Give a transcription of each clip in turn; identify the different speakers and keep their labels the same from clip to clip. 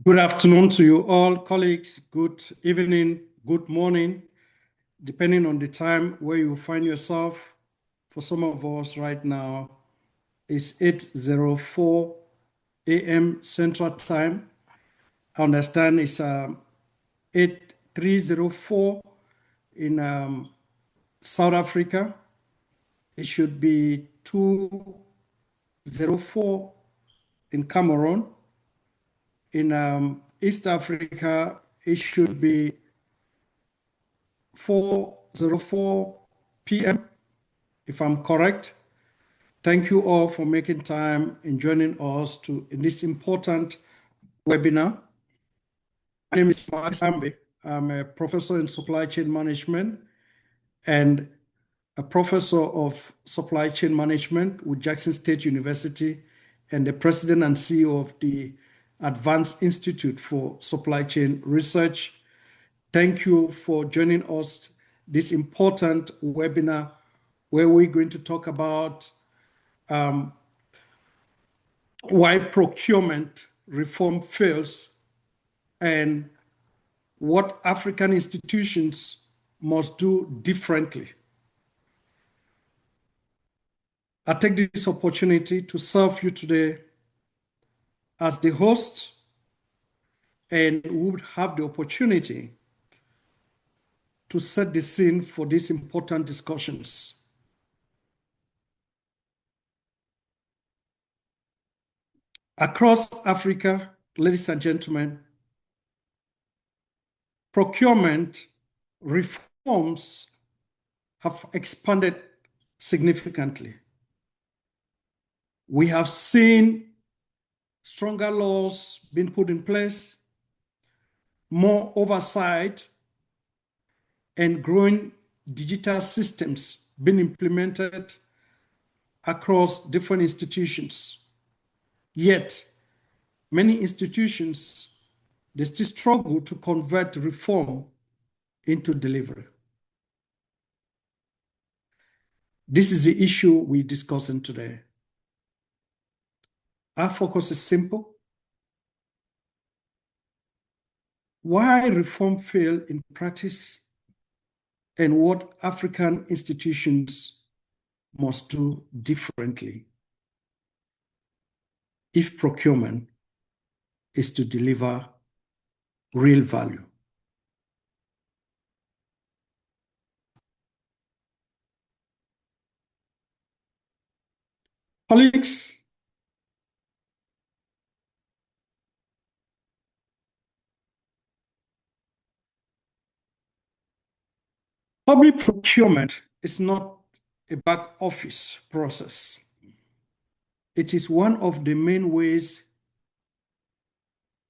Speaker 1: Good afternoon to you all, colleagues. Good evening, good morning, depending on the time where you find yourself. For some of us right now, it's 8:04 a.m. Central Time. I understand it's 8304 in South Africa. It should be 2:04 in Cameroon. In East Africa, it should be 4:04 p.m. if I'm correct. Thank you all for making time and joining us in this important webinar. My name is Sambe. I'm a professor in supply chain management and a professor of supply chain management with Jackson State University and the president and CEO of the Advanced Institute for Supply Chain Research. Thank you for joining us this important webinar where we're going to talk about why procurement reform fails and what African institutions must do differently. I take this opportunity to serve you today as the host, and we would have the opportunity to set the scene for these important discussions. Across Africa, ladies and gentlemen, procurement reforms have expanded significantly. We have seen stronger laws being put in place, more oversight, and growing digital systems being implemented across different institutions. Yet, many institutions, they still struggle to convert reform into delivery. This is the issue we're discussing today. Our focus is simple. Why reform fail in practice and what African institutions must do differently if procurement is to deliver real value. Colleagues, public procurement is not a back office process. It is one of the main ways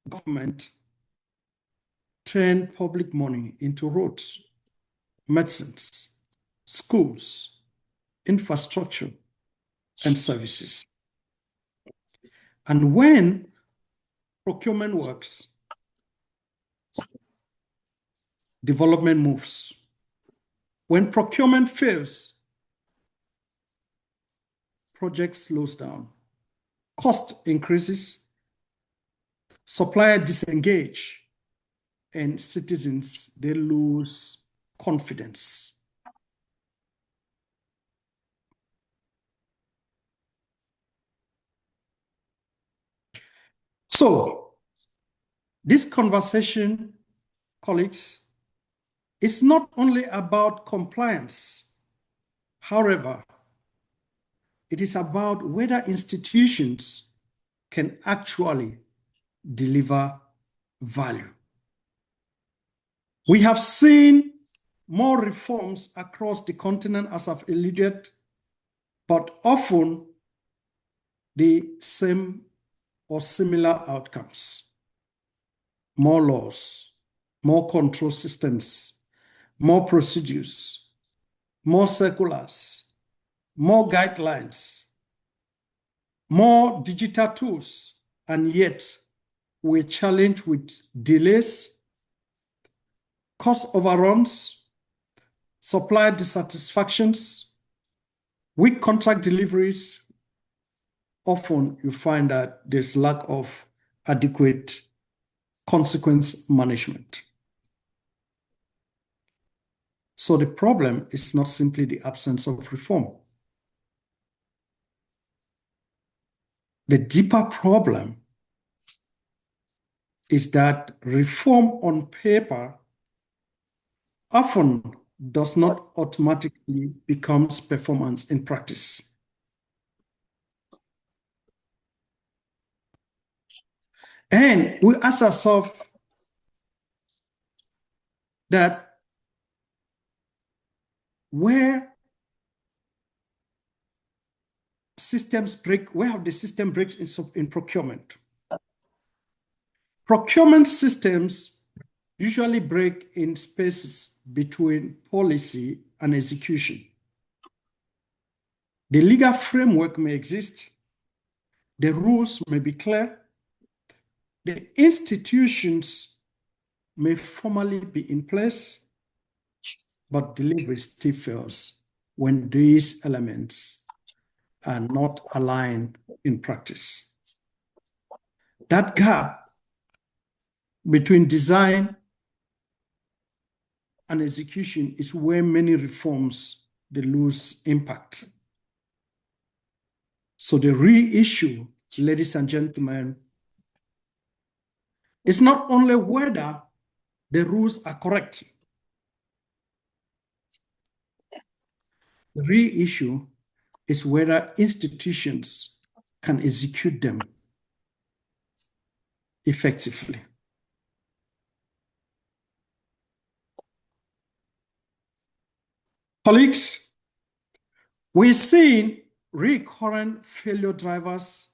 Speaker 1: government turn public money into roads, medicines, schools, infrastructure, and services. And when procurement works, development moves. When procurement fails, project slows down, cost increases, supplier disengage, and citizens, they lose confidence. So, this conversation, colleagues, is not only about compliance. However, it is about whether institutions can actually deliver value. We have seen more reforms across the continent, as I've alluded, but often the same or similar outcomes. More laws, more control systems, more procedures, more circulars, more guidelines, more digital tools, and yet we're challenged with delays, cost overruns, supplier dissatisfactions, weak contract deliveries. Often you find that there's lack of adequate consequence management. So the problem is not simply the absence of reform. The deeper problem is that reform on paper often does not automatically becomes performance in practice. And we ask ourselves that where systems break, where have the system breaks in procurement? Procurement systems usually break in spaces between policy and execution. The legal framework may exist, the rules may be clear, the institutions may formally be in place, but delivery still fails when these elements are not aligned in practice. That gap between design and execution is where many reforms they lose impact. So the real issue, ladies and gentlemen, is not only whether the rules are correct. The real issue is whether institutions can execute them effectively. Colleagues, we're seeing recurrent failure drivers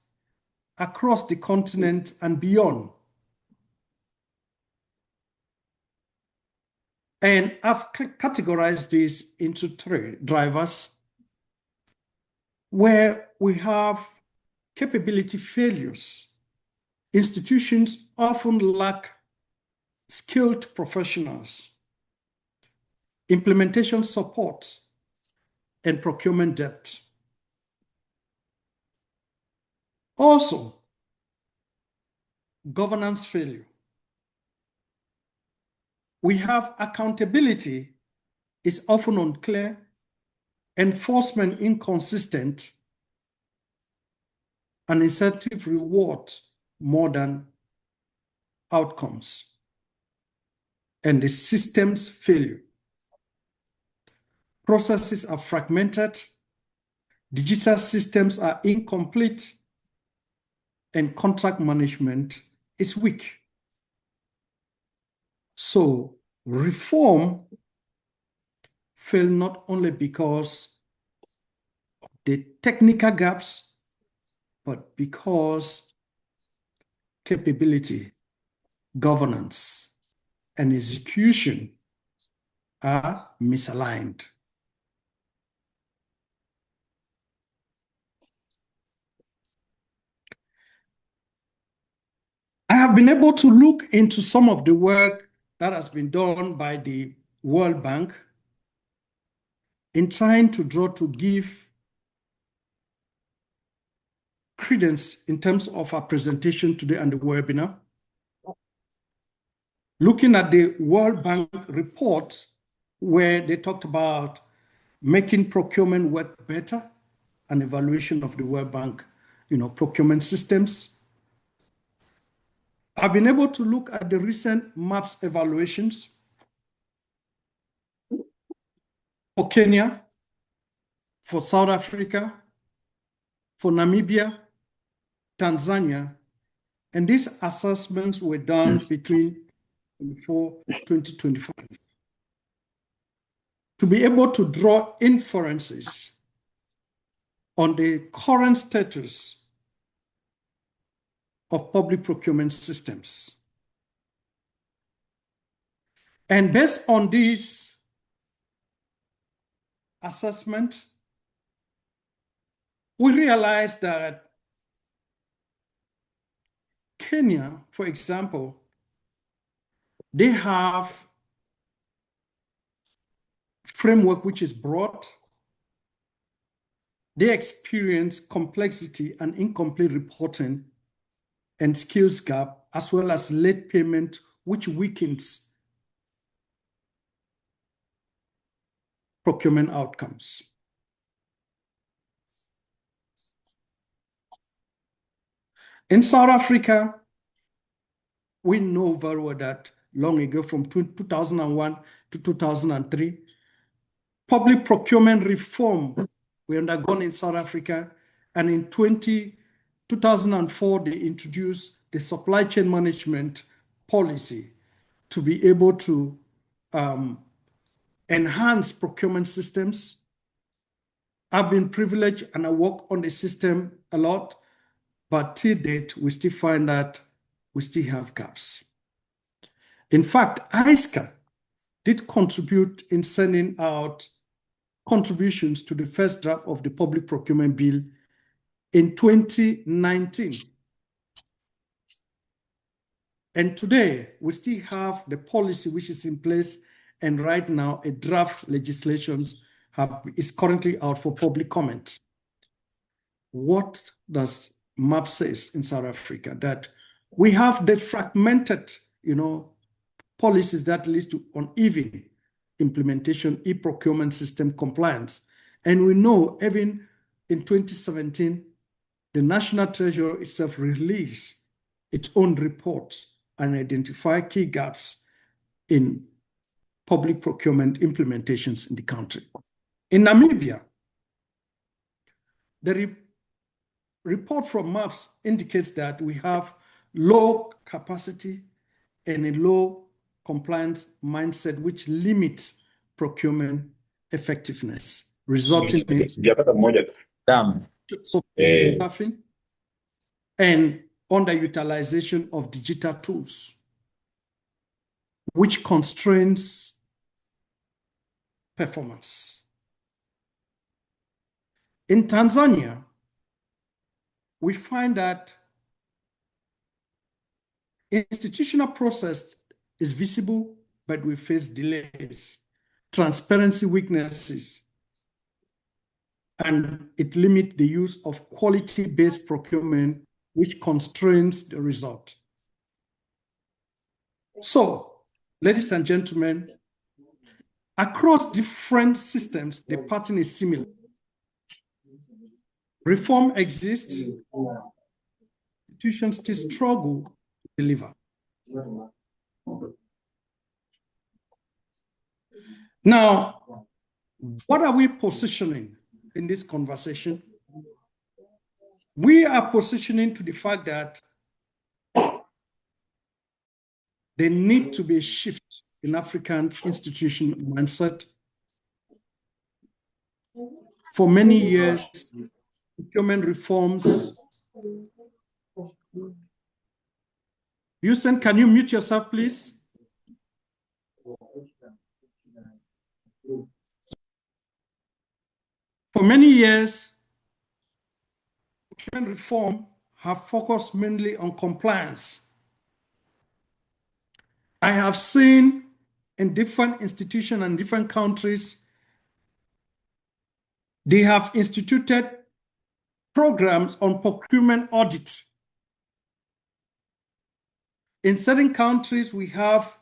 Speaker 1: across the continent and beyond. And I've categorized these into three drivers where we have capability failures. Institutions often lack skilled professionals, implementation support, and procurement depth. Also, governance failure. We have accountability is often unclear, enforcement inconsistent, and incentive reward more than outcomes. And the system's failure. Processes are fragmented, digital systems are incomplete, and contract management is weak. So reform failed not only because of the technical gaps, but because capability, governance, and execution are misaligned. I have been able to look into some of the work that has been done by the World Bank in trying to give credence in terms of our presentation today and the webinar. Looking at the World Bank report where they talked about making procurement work better, an evaluation of the World Bank, procurement systems. I've been able to look at the recent MAPS evaluations for Kenya, for South Africa, for Namibia, Tanzania, and these assessments were done between 2025. To be able to draw inferences on the current status of public procurement systems. And based on this assessment, we realized that Kenya, for example, they have framework which is broad. They experience complexity and incomplete reporting and skills gap as well as late payment, which weakens procurement outcomes. In South Africa, we know very well that long ago, from 2001 to 2003, public procurement reform were undergone in South Africa, and in 2004, they introduced the supply chain management policy to be able to enhance procurement systems. I've been privileged and I work on the system a lot, but to date, we still find that we still have gaps. In fact, ISCA did contribute in sending out contributions to the first draft of the public procurement bill in 2019. And today, we still have the policy which is in place, and right now, a draft legislation is currently out for public comment. What does MAP says in South Africa? That we have the fragmented, policies that leads to uneven implementation, e-procurement system compliance. And we know even in 2017, the National Treasury itself released its own report and identify key gaps in public procurement implementations in the country. In Namibia, the report from MAPS indicates that we have low capacity and a low compliance mindset, which limits procurement effectiveness, resulting in staffing and underutilization of digital tools, which constrains performance. In Tanzania, we find that institutional process is visible, but we face delays, transparency weaknesses, and it limits the use of quality-based procurement, which constrains the result. So, ladies and gentlemen, across different systems, the pattern is similar. Reform exists, institutions still struggle to deliver. Now, what are we positioning in this conversation? We are positioning to the fact that there needs to be a shift in African institutional mindset. For many years, procurement reforms. Houston, can you mute yourself, please? For many years, procurement reform have focused mainly on compliance. I have seen in different institutions and different countries, they have instituted programs on procurement audit. In certain countries, we have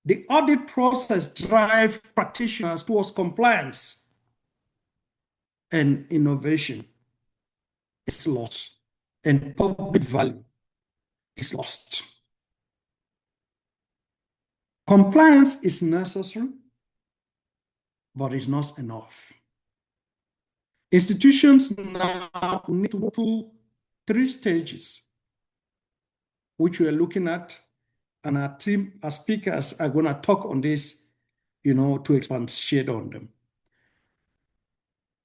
Speaker 1: the audit process drive practitioners towards compliance, and innovation is lost, and public value is lost. Compliance is necessary, but it's not enough. Institutions now need to go through 3 stages, which we are looking at, and our team, our speakers are going to talk on this, to expatiate on them.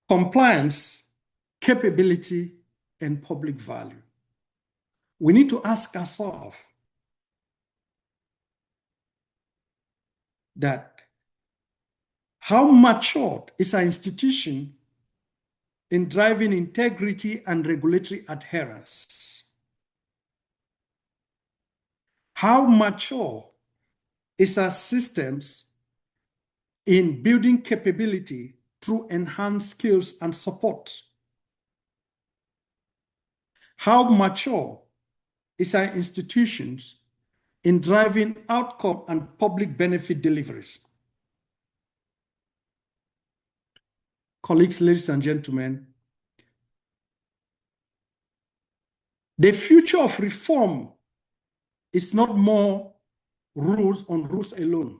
Speaker 1: Compliance, capability, and public value. We need to ask ourselves that how matured is our institution in driving integrity and regulatory adherence? How mature is our systems in building capability through enhanced skills and support? How mature is our institutions in driving outcome and public benefit deliveries. Colleagues, ladies and gentlemen, the future of reform is not more rules on rules alone.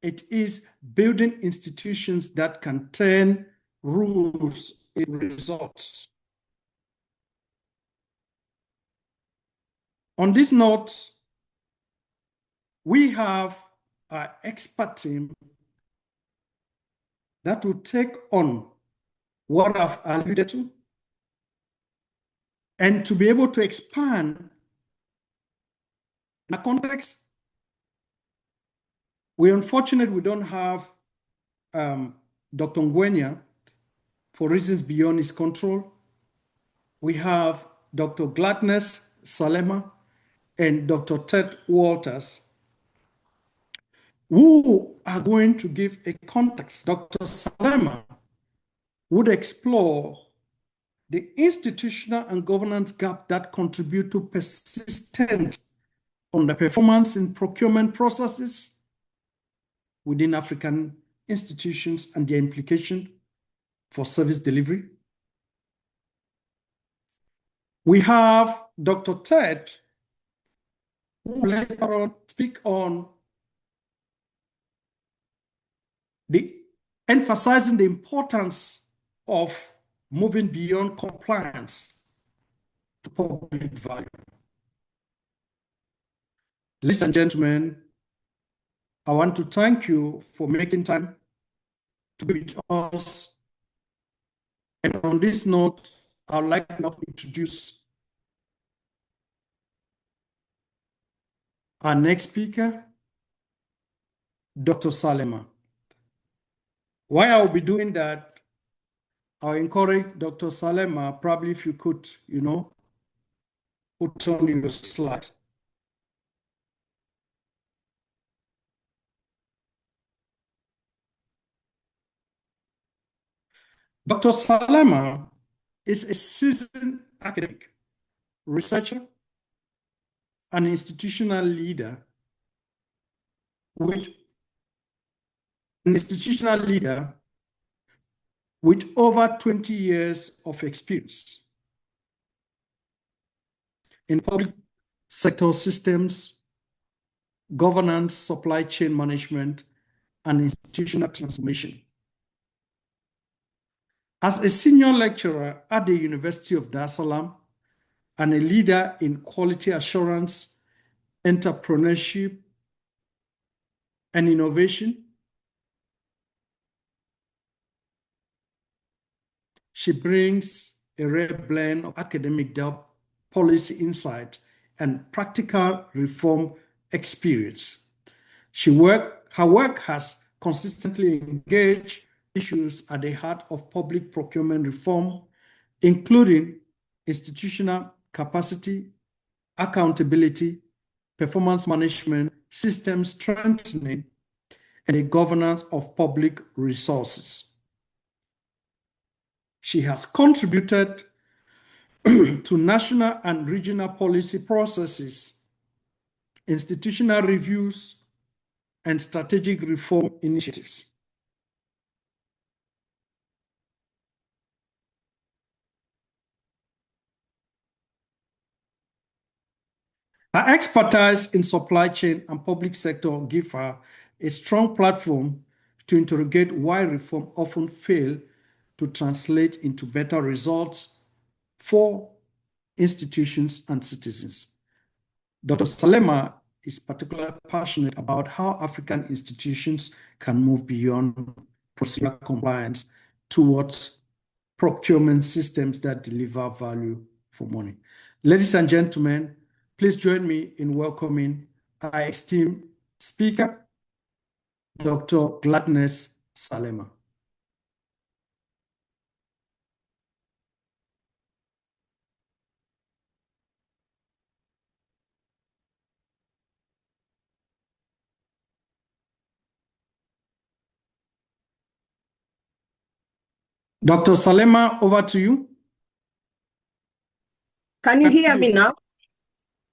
Speaker 1: It is building institutions that can turn rules into results. On this note, we have our expert team that will take on what I've alluded to and to be able to expand in the context. We're unfortunate we don't have Dr. Ngwenya for reasons beyond his control. We have Dr. Gladness Salema and Dr. Ted Walters, who are going to give a context. Dr. Salema would explore the institutional and governance gap that contribute to persistent underperformance in procurement processes within African institutions and their implication for service delivery. We have Dr. Ted, who will later on speak on emphasizing the importance of moving beyond compliance to public value. Ladies and gentlemen, I want to thank you for making time to be with us. And on this note, I'd like now to introduce our next speaker, Dr. Salema. While I'll be doing that, I'll encourage Dr. Salema, probably if you could, put on your slide. Dr. Salema is a seasoned academic, researcher, and institutional leader with over 20 years of experience in public sector systems, governance, supply chain management, and institutional transformation. As a senior lecturer at the University of Dar es Salaam and a leader in quality assurance, entrepreneurship, and innovation, she brings a rare blend of academic depth, policy insight, and practical reform experience. Her work has consistently engaged issues at the heart of public procurement reform, including institutional capacity, accountability, performance management, system strengthening, and the governance of public resources. She has contributed to national and regional policy processes, institutional reviews, and strategic reform initiatives. Her expertise in supply chain and public sector give her a strong platform to interrogate why reform often fail to translate into better results for institutions and citizens. Dr. Salema is particularly passionate about how African institutions can move beyond procedural compliance towards procurement systems that deliver value for money. Ladies and gentlemen, please join me in welcoming our esteemed speaker, Dr. Gladness Salema. Dr. Salema, over to you.
Speaker 2: Can you hear me now?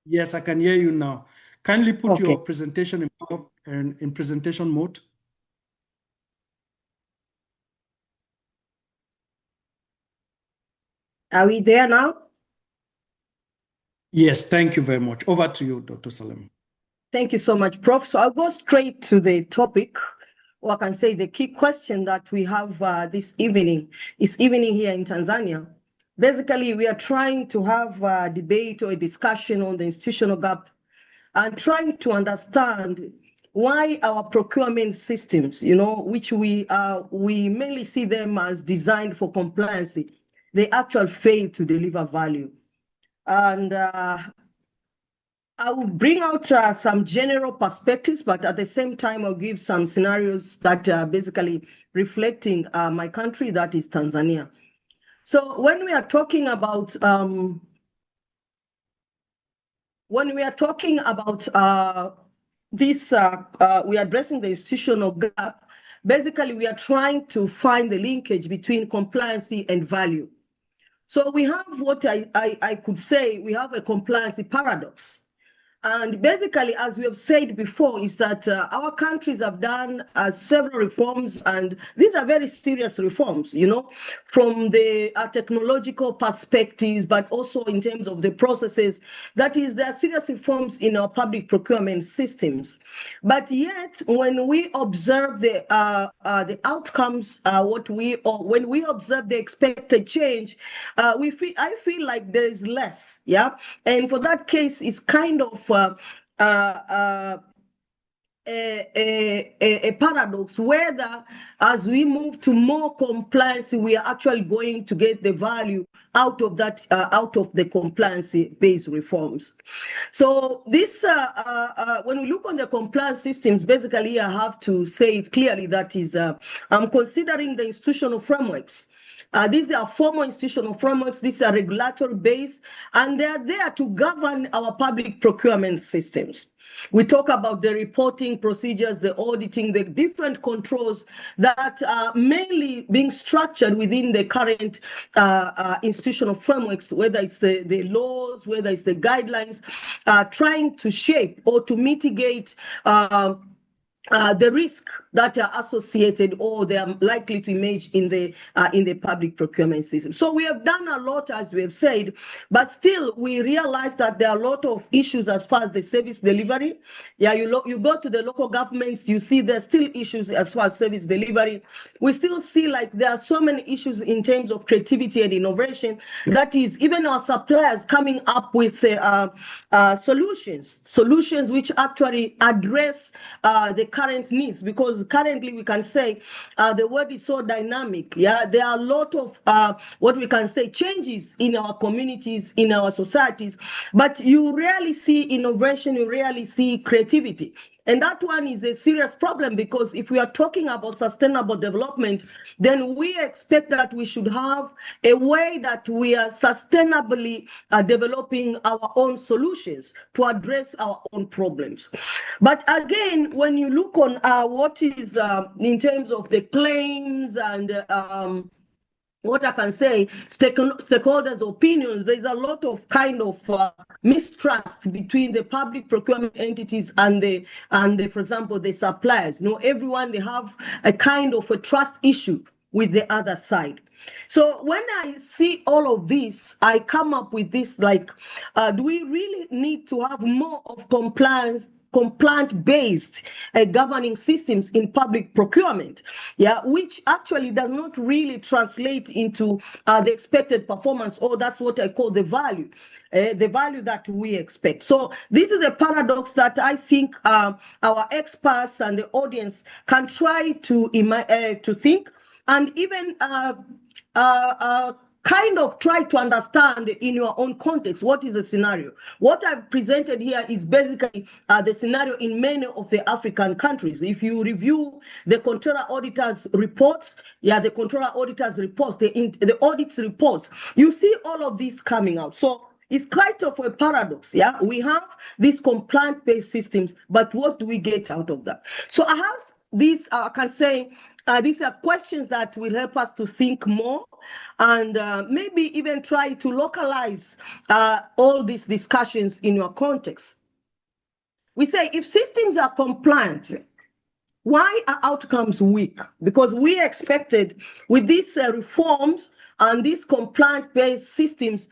Speaker 1: Yes, I can hear you now. Kindly put
Speaker 2: Okay.
Speaker 1: your presentation in presentation mode.
Speaker 2: Are we there now?
Speaker 1: Yes, thank you very much. Over to you, Dr. Salem.
Speaker 2: Thank you so much, Prof. So I'll go straight to the topic, or I can say the key question that we have this evening here in Tanzania. Basically, we are trying to have a debate or a discussion on the institutional gap and trying to understand why our procurement systems, which we mainly see them as designed for compliance, they actually fail to deliver value. And I will bring out some general perspectives, but at the same time, I'll give some scenarios that are basically reflecting my country, that is Tanzania. So when we are talking about this, we are addressing the institutional gap. Basically, we are trying to find the linkage between compliance and value. So we have what I could say, we have a compliance paradox. And basically, as we have said before, is that our countries have done several reforms, and these are very serious reforms, from the technological perspectives, but also in terms of the processes. That is, there are serious reforms in our public procurement systems. But yet, when we observe the outcomes, when we observe the expected change, I feel like there is less, yeah. And for that case, it's kind of a paradox, whether as we move to more compliance, we are actually going to get the value out of that, out of the compliance-based reforms. So this, when we look on the compliance systems, basically I have to say it clearly, that is, I'm considering the institutional frameworks. These are formal institutional frameworks, these are regulatory based, and they are there to govern our public procurement systems. We talk about the reporting procedures, the auditing, the different controls that are mainly being structured within the current institutional frameworks, whether it's the laws, whether it's the guidelines, trying to shape or to mitigate the risk that are associated or they are likely to emerge in the public procurement system. So we have done a lot, as we have said, but still we realize that there are a lot of issues as far as the service delivery. Yeah, you go to the local governments, you see there's still issues as far as service delivery. We still see like there are so many issues in terms of creativity and innovation. That is, even our suppliers coming up with solutions which actually address the current needs, because currently we can say the world is so dynamic. Yeah, there are a lot of what we can say changes in our communities, in our societies, but you rarely see innovation, you rarely see creativity. And that one is a serious problem, because if we are talking about sustainable development, then we expect that we should have a way that we are sustainably developing our own solutions to address our own problems. But again, when you look on what is in terms of the claims and what I can say, stakeholders' opinions, there's a lot of kind of mistrust between the public procurement entities and for example, the suppliers. Everyone, they have a kind of a trust issue with the other side. So when I see all of this, I come up with this, like, do we really need to have more of compliant-based governing systems in public procurement, yeah, which actually does not really translate into the expected performance, or that's what I call the value that we expect. So this is a paradox that I think our experts and the audience can try to think, and even kind of try to understand in your own context what is the scenario. What I've presented here is basically the scenario in many of the African countries. If you review the Controller Auditors reports, the Controller Auditors reports, the audits reports, you see all of this coming out. So it's quite of a paradox. Yeah, we have these compliant-based systems, but what do we get out of that? So I have this, I can say, These are questions that will help us to think more and maybe even try to localize all these discussions in your context. We say if systems are compliant, why are outcomes weak? Because we expected with these reforms and these compliant-based systems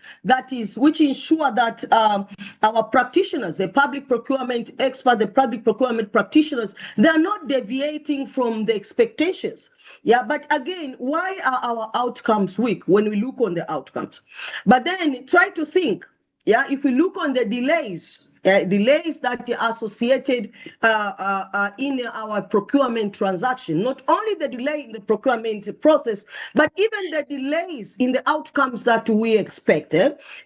Speaker 2: which ensure that our practitioners, the public procurement experts, the public procurement practitioners, they're not deviating from the expectations. Yeah, but again, why are our outcomes weak when we look on the outcomes? But then try to think, yeah, if we look on the delays that are associated in our procurement transaction, not only the delay in the procurement process, but even the delays in the outcomes that we expect.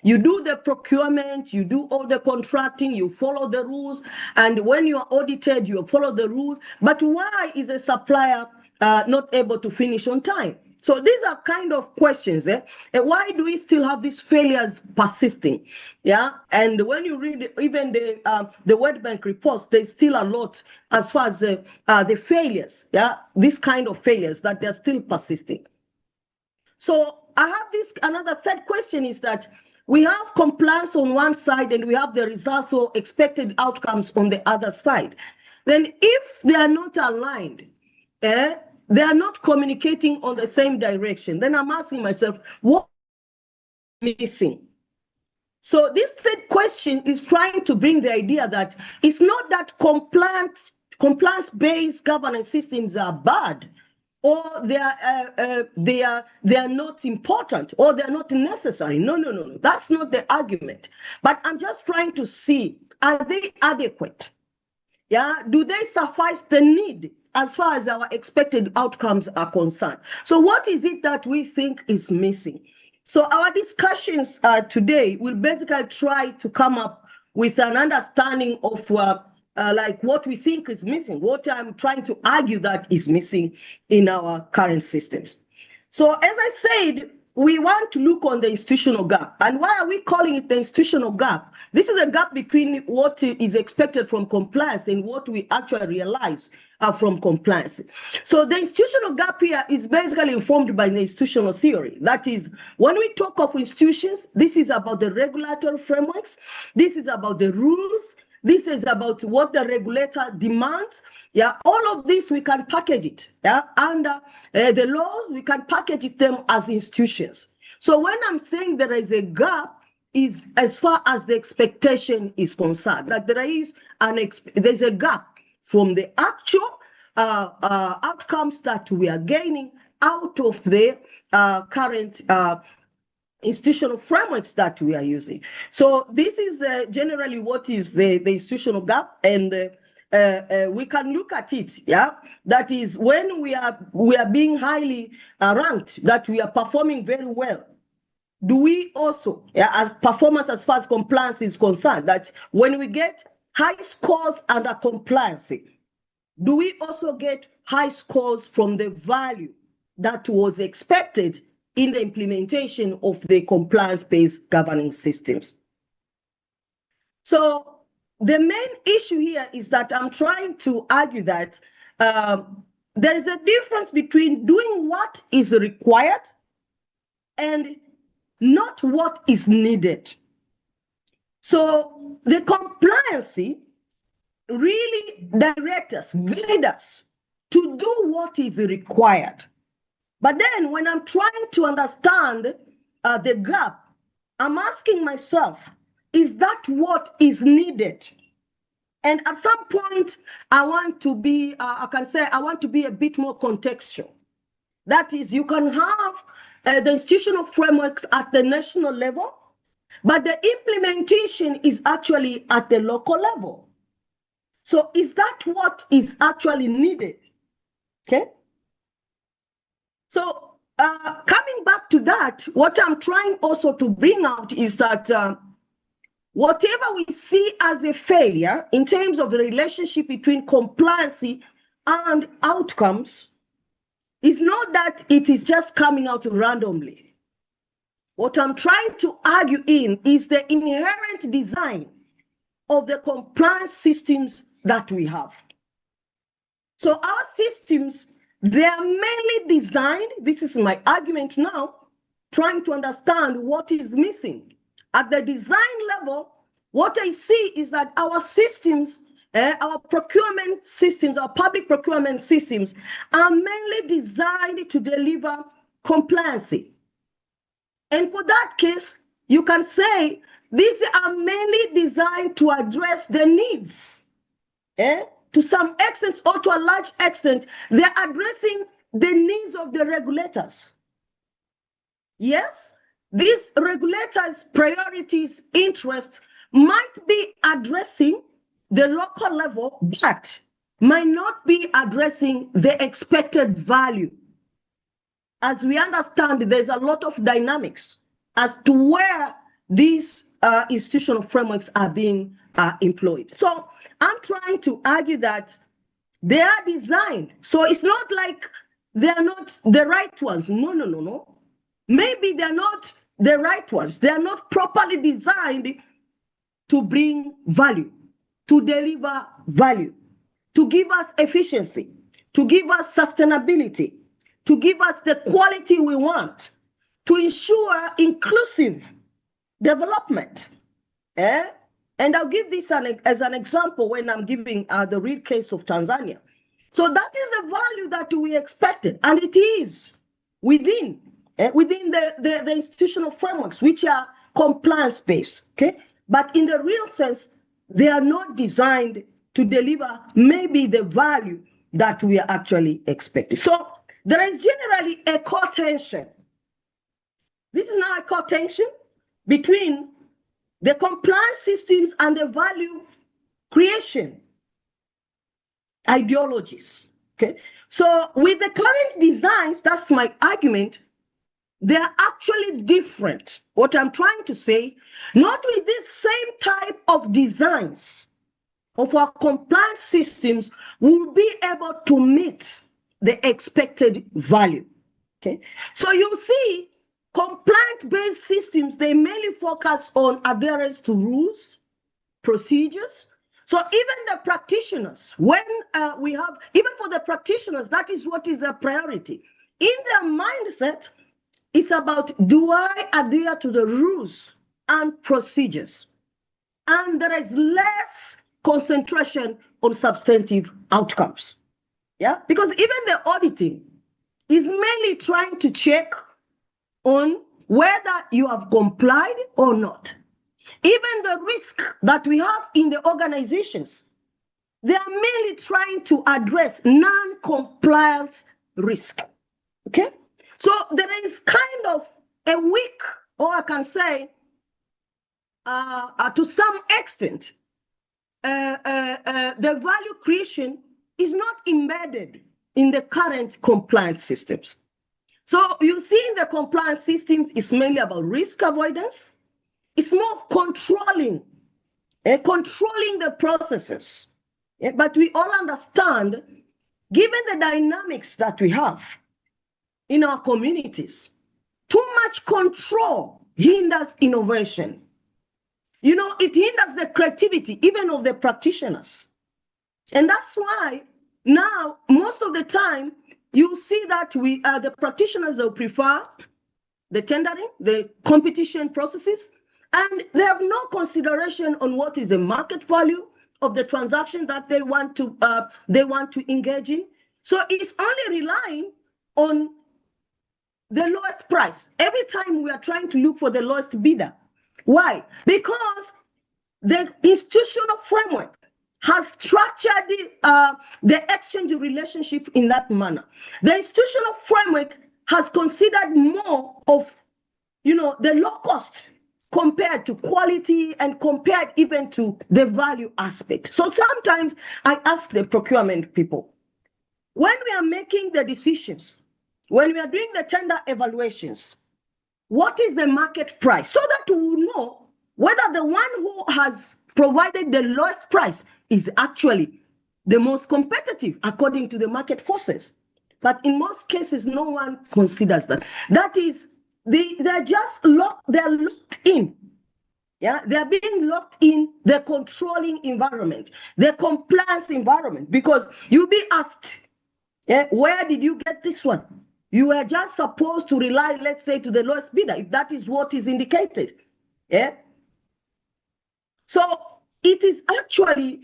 Speaker 2: You do the procurement, you do all the contracting, you follow the rules, and when you are audited, you follow the rules. But why is a supplier not able to finish on time? So these are kind of questions. Why do we still have these failures persisting? Yeah, and when you read even the World Bank reports, there's still a lot as far as the failures. Yeah, this kind of failures that they're still persisting. So I have another third question is that we have compliance on one side and we have the results or expected outcomes on the other side. Then if they are not aligned, they are not communicating on the same direction, then I'm asking myself, what is missing? So this third question is trying to bring the idea that it's not that compliance-based governance systems are bad, or they are not important, or they are not necessary. No. That's not the argument. But I'm just trying to see, are they adequate? Yeah, do they suffice the need as far as our expected outcomes are concerned? So what is it that we think is missing? So our discussions today will basically try to come up with an understanding of like what we think is missing, what I'm trying to argue that is missing in our current systems. So as I said, we want to look on the institutional gap. And why are we calling it the institutional gap? This is a gap between what is expected from compliance and what we actually realize from compliance. So the institutional gap here is basically informed by the institutional theory. That is, when we talk of institutions, this is about the regulatory frameworks, this is about the rules, this is about what the regulator demands. Yeah, all of this we can package it. Yeah, under the laws, we can package them as institutions. So when I'm saying there is a gap, is as far as the expectation is concerned, that there's a gap from the actual outcomes that we are gaining out of the current institutional frameworks that we are using. So this is generally what is the institutional gap, and we can look at it. Yeah, that is when we are being highly ranked, that we are performing very well. Do we also, as performance as far as compliance is concerned, that when we get high scores under compliance, do we also get high scores from the value that was expected in the implementation of the compliance-based governing systems? So the main issue here is that I'm trying to argue that there is a difference between doing what is required and not what is needed. So the compliance really direct us, guide us to do what is required. But then when I'm trying to understand the gap, I'm asking myself, is that what is needed? And at some point, I want to be, I can say, I want to be a bit more contextual. That is, you can have the institutional frameworks at the national level, but the implementation is actually at the local level. So is that what is actually needed? Okay. So coming back to that, what I'm trying also to bring out is that whatever we see as a failure in terms of the relationship between compliance and outcomes is not that it is just coming out randomly. What I'm trying to argue in is the inherent design of the compliance systems that we have. So our systems they are mainly designed, this is my argument now, trying to understand what is missing. At the design level, what I see is that our systems, our procurement systems, our public procurement systems are mainly designed to deliver compliancy. And for that case, you can say these are mainly designed to address the needs. To some extent or to a large extent, they're addressing the needs of the regulators. Yes, these regulators' priorities, interests might be addressing the local level, but might not be addressing the expected value. As we understand, there's a lot of dynamics as to where these institutional frameworks are being employed. So I'm trying to argue that they are designed. So it's not like they're not the right ones. No. Maybe they're not the right ones. They're not properly designed to bring value, to deliver value, to give us efficiency, to give us sustainability, to give us the quality we want, to ensure inclusive development. And I'll give this as an example when I'm giving the real case of Tanzania. So that is the value that we expected, and it is within the institutional frameworks, which are compliance-based, okay? But in the real sense, they are not designed to deliver maybe the value that we are actually expecting. So there is generally a co-tension. This is now a co-tension between the compliance systems and the value creation ideologies. Okay, so with the current designs, that's my argument, they are actually different. What I'm trying to say, not with this same type of designs of our compliance systems will be able to meet the expected value. Okay, so you see, compliance-based systems, they mainly focus on adherence to rules, procedures. So even the practitioners, when we have, even for the practitioners, that is what is a priority. In their mindset, it's about, do I adhere to the rules and procedures? And there is less concentration on substantive outcomes. Yeah, because even the auditing is mainly trying to check on whether you have complied or not. Even the risk that we have in the organizations, they are mainly trying to address non-compliance risk. Okay? So there is kind of a weak, or I can say, to some extent, the value creation is not embedded in the current compliance systems. So you see in the compliance systems, it's mainly about risk avoidance. It's more of controlling the processes. But we all understand, given the dynamics that we have in our communities, too much control hinders innovation. You know, it hinders the creativity, even of the practitioners. And that's why now, most of the time, you see that the practitioners, they'll prefer the tendering, the competition processes, and they have no consideration on what is the market value of the transaction that they want to engage in. So it's only relying on the lowest price. Every time we are trying to look for the lowest bidder. Why? Because the institutional framework has structured the exchange relationship in that manner. The institutional framework has considered more of, the low cost compared to quality and compared even to the value aspect. So sometimes I ask the procurement people, when we are making the decisions, when we are doing the tender evaluations, what is the market price? So that we will know whether the one who has provided the lowest price is actually the most competitive according to the market forces. But in most cases, no one considers that. That is, they're just locked in. Yeah, they're being locked in the controlling environment, the compliance environment, because you'll be asked, Where did you get this one? You were just supposed to rely, let's say, to the lowest bidder, if that is what is indicated. Yeah. So it is actually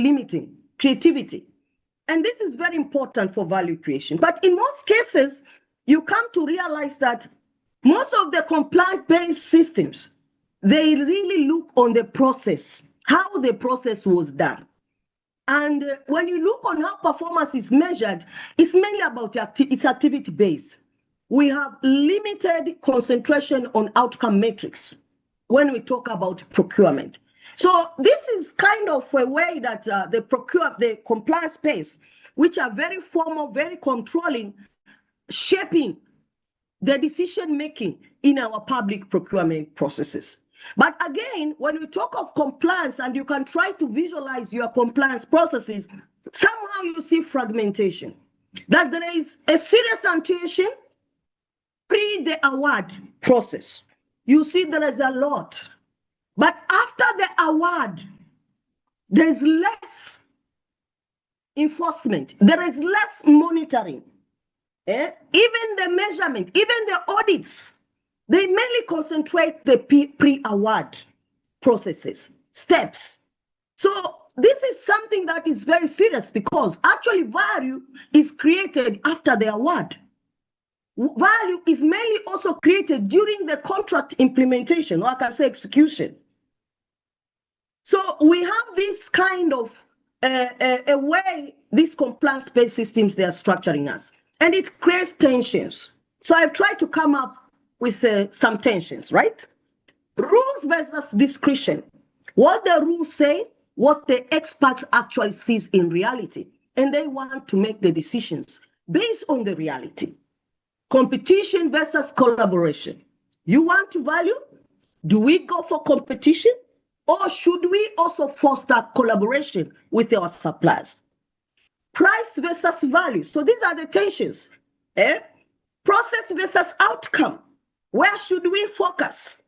Speaker 2: limiting creativity. And this is very important for value creation. But in most cases, you come to realize that most of the compliance-based systems, they really look on the process, how the process was done. And when you look on how performance is measured, it's mainly about it's activity-based. We have limited concentration on outcome metrics when we talk about procurement. So this is kind of a way that the compliance space, which are very formal, very controlling, shaping the decision-making in our public procurement processes. But again, when we talk of compliance and you can try to visualize your compliance processes, somehow you see fragmentation, that there is a serious annotation pre the award process. You see there is a lot, but after the award, there's less enforcement, there is less monitoring. Even the measurement, even the audits, they mainly concentrate the pre-award processes, steps. So this is something that is very serious because actually value is created after the award. Value is mainly also created during the contract implementation, or I can say execution. So we have this kind of a way these compliance-based systems, they are structuring us, and it creates tensions. So I've tried to come up with some tensions, right? Rules versus discretion. What the rules say, what the experts actually sees in reality, and they want to make the decisions based on the reality. Competition versus collaboration. You want to value? Do we go for competition? Or should we also foster collaboration with our suppliers? Price versus value. So these are the tensions. Process versus outcome. Where should we focus?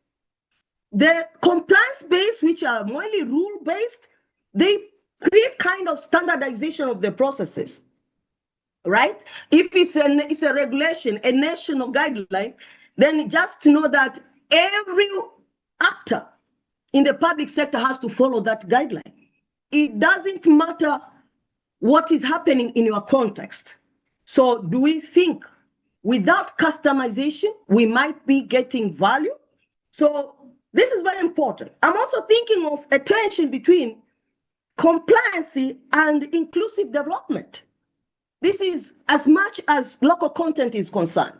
Speaker 2: The compliance-based, which are mainly rule-based, they create kind of standardization of the processes, right? If it's a regulation, a national guideline, then just know that every actor in the public sector has to follow that guideline. It doesn't matter what is happening in your context. So do we think without customization, we might be getting value? So this is very important. I'm also thinking of a tension between compliancy and inclusive development. This is as much as local content is concerned.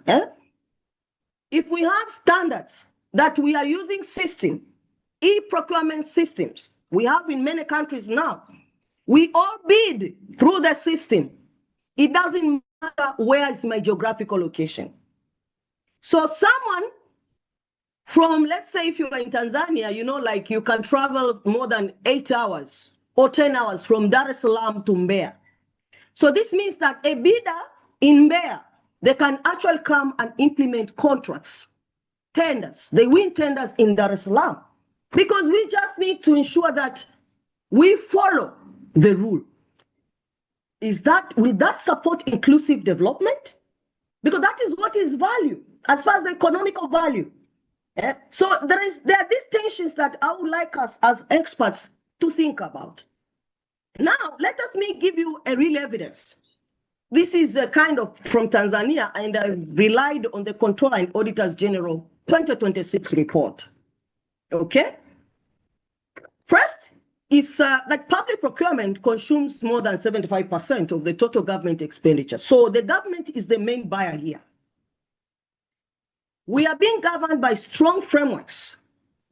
Speaker 2: If we have standards that we are using e-procurement systems, we have in many countries now, we all bid through the system. It doesn't matter where is my geographical location. So someone from, let's say if you are in Tanzania, you know, like you can travel more than 8 hours or 10 hours from Dar es Salaam to Mbeya. So this means that a bidder in Mbeya, they can actually come and implement contracts, tenders. They win tenders in Dar es Salaam because we just need to ensure that we follow the rule. Will that support inclusive development? Because that is what is value as far as the economical value. So there are these tensions that I would like us as experts to think about. Now, let me give you a real evidence. This is kind of from Tanzania, and I relied on the Controller and Auditors General 2026 report. Okay? First is that public procurement consumes more than 75% of the total government expenditure. So the government is the main buyer here. We are being governed by strong frameworks,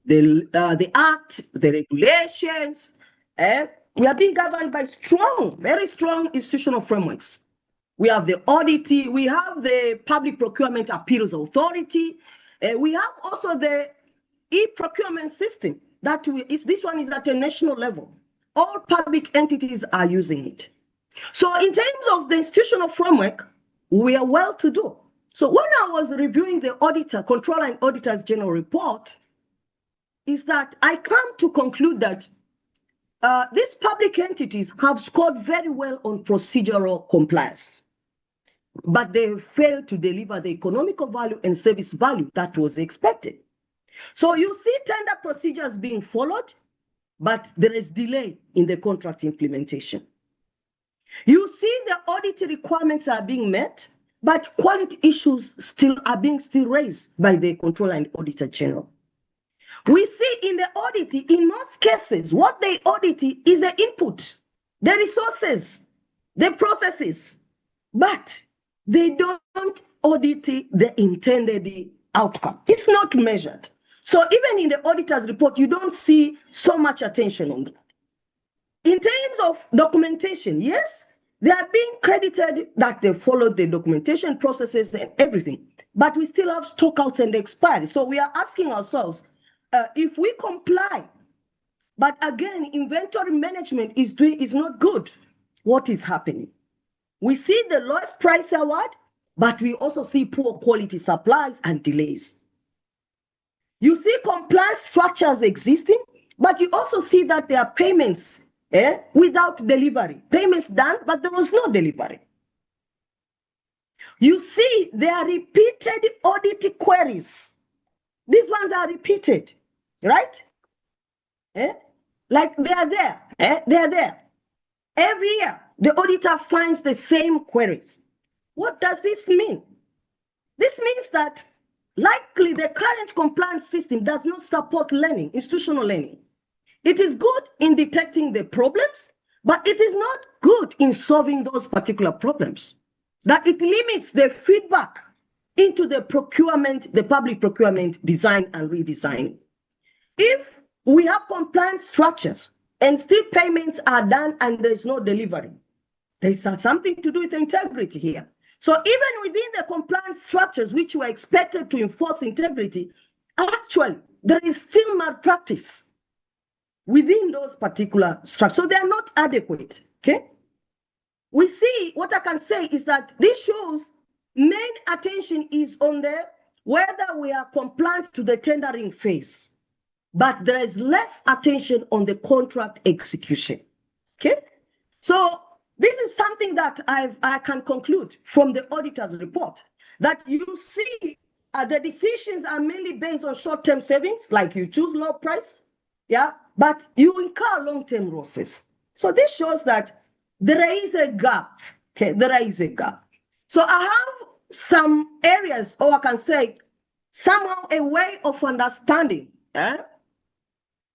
Speaker 2: the act, the regulations, we are being governed by strong, very strong institutional frameworks. We have the audit, we have the Public Procurement Appeals Authority, we have also the e-procurement system. This one is at a national level. All public entities are using it. So in terms of the institutional framework, we are well to do. So when I was reviewing the Controller and Auditors General report, is that I come to conclude that these public entities have scored very well on procedural compliance. but they failed to deliver the economical value and service value that was expected. So you see tender procedures being followed, but there is delay in the contract implementation. You see the audit requirements are being met, but quality issues are being raised by the Controller and Auditor General. We see in the audit, in most cases, what they audit is the input, the resources, the processes, but they don't audit the intended outcome. It's not measured. So even in the auditor's report, you don't see so much attention on that. In terms of documentation, yes, they are being credited that they followed the documentation processes and everything, but we still have stockouts and expiry. So we are asking ourselves, if we comply, but again, inventory management is not good, what is happening? We see the lowest price award, but we also see poor quality supplies and delays. You see compliance structures existing, but you also see that there are payments without delivery. Payments done, but there was no delivery. You see there are repeated audit queries. These ones are repeated, right? Like they are there. They are there. Every year, the auditor finds the same queries. What does this mean? This means that likely the current compliance system does not support learning, institutional learning. It is good in detecting the problems, but it is not good in solving those particular problems. That it limits the feedback into the procurement, the public procurement design and redesign. If we have compliance structures and still payments are done and there's no delivery, there's something to do with integrity here. So even within the compliance structures, which were expected to enforce integrity, actually, there is still malpractice within those particular structures. So they are not adequate, okay? We see, what I can say is that this shows main attention is on whether we are compliant to the tendering phase, but there is less attention on the contract execution, okay? So this is something that I can conclude from the auditor's report, that you see the decisions are mainly based on short-term savings, like you choose low price, yeah, but you incur long-term losses. So this shows that there is a gap, okay, there is a gap. So I have some areas, or I can say somehow a way of understanding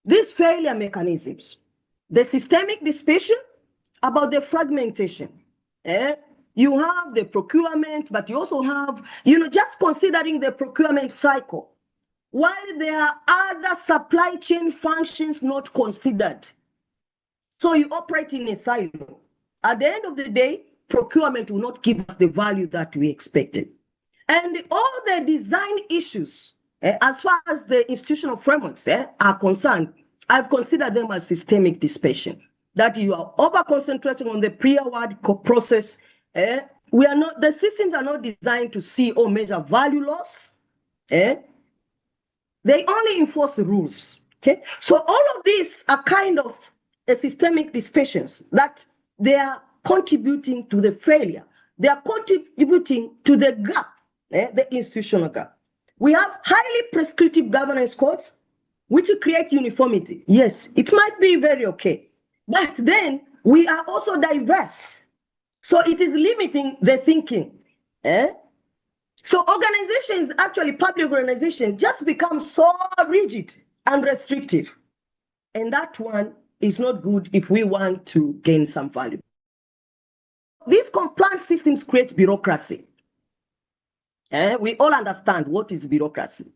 Speaker 2: these failure mechanisms, the systemic dysfunction, about the fragmentation. You have the procurement, but you also have, just considering the procurement cycle, while there are other supply chain functions not considered. So you operate in a silo. At the end of the day, procurement will not give us the value that we expected. And all the design issues, as far as the institutional frameworks are concerned, I've considered them as systemic dysfunction. That you are over-concentrating on the pre-award process. The systems are not designed to see or measure value loss. They only enforce the rules. Okay, so all of these are kind of a systemic dysfunctions that they are contributing to the failure. They are contributing to the gap, the institutional gap. We have highly prescriptive governance codes, which create uniformity. Yes, it might be very okay. But then we are also diverse. So it is limiting the thinking. So organizations, actually public organizations, just become so rigid and restrictive. And that one is not good if we want to gain some value. These compliance systems create bureaucracy. We all understand what is bureaucracy.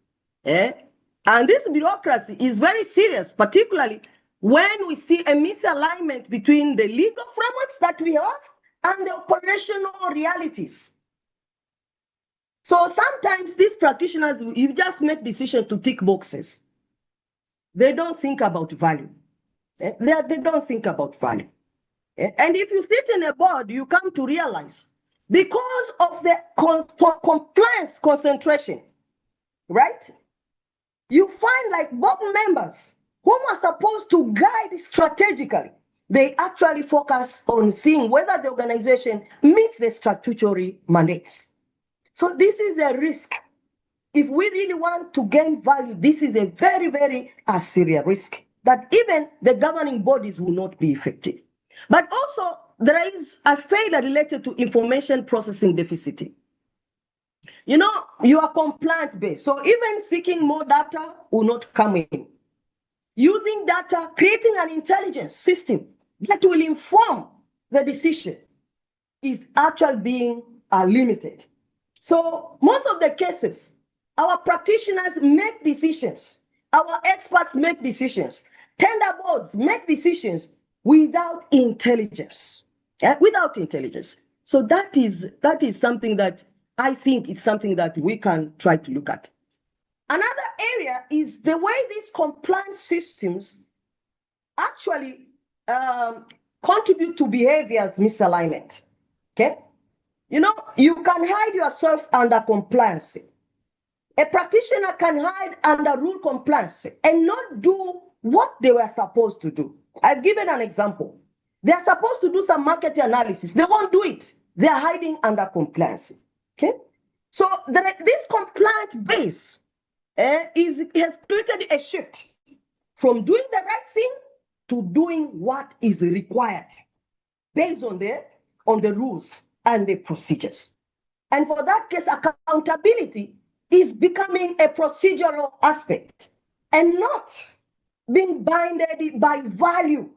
Speaker 2: And this bureaucracy is very serious, particularly when we see a misalignment between the legal frameworks that we have and the operational realities. So sometimes these practitioners, you just make decisions to tick boxes. They don't think about value. They don't think about value. And if you sit in a board, you come to realize, because of the compliance concentration, right? You find like board members whom are supposed to guide strategically, they actually focus on seeing whether the organization meets the statutory mandates. So this is a risk. If we really want to gain value, this is a very, very serious risk that even the governing bodies will not be effective. But also, there is a failure related to information processing deficit. You know, you are compliant based, so even seeking more data will not come in. Using data, creating an intelligence system that will inform the decision is actually being limited. So most of the cases, our practitioners make decisions, our experts make decisions, tender boards make decisions without intelligence. Without intelligence. So that is something that I think is something that we can try to look at. Another area is the way these compliance systems actually contribute to behaviors misalignment. Okay? You know, you can hide yourself under compliance. A practitioner can hide under rule compliance and not do what they were supposed to do. I've given an example. They are supposed to do some market analysis. They won't do it. They are hiding under compliance. Okay? So this compliant base has created a shift from doing the right thing to doing what is required based on the rules and the procedures. And for that case, accountability is becoming a procedural aspect and not being binded by value.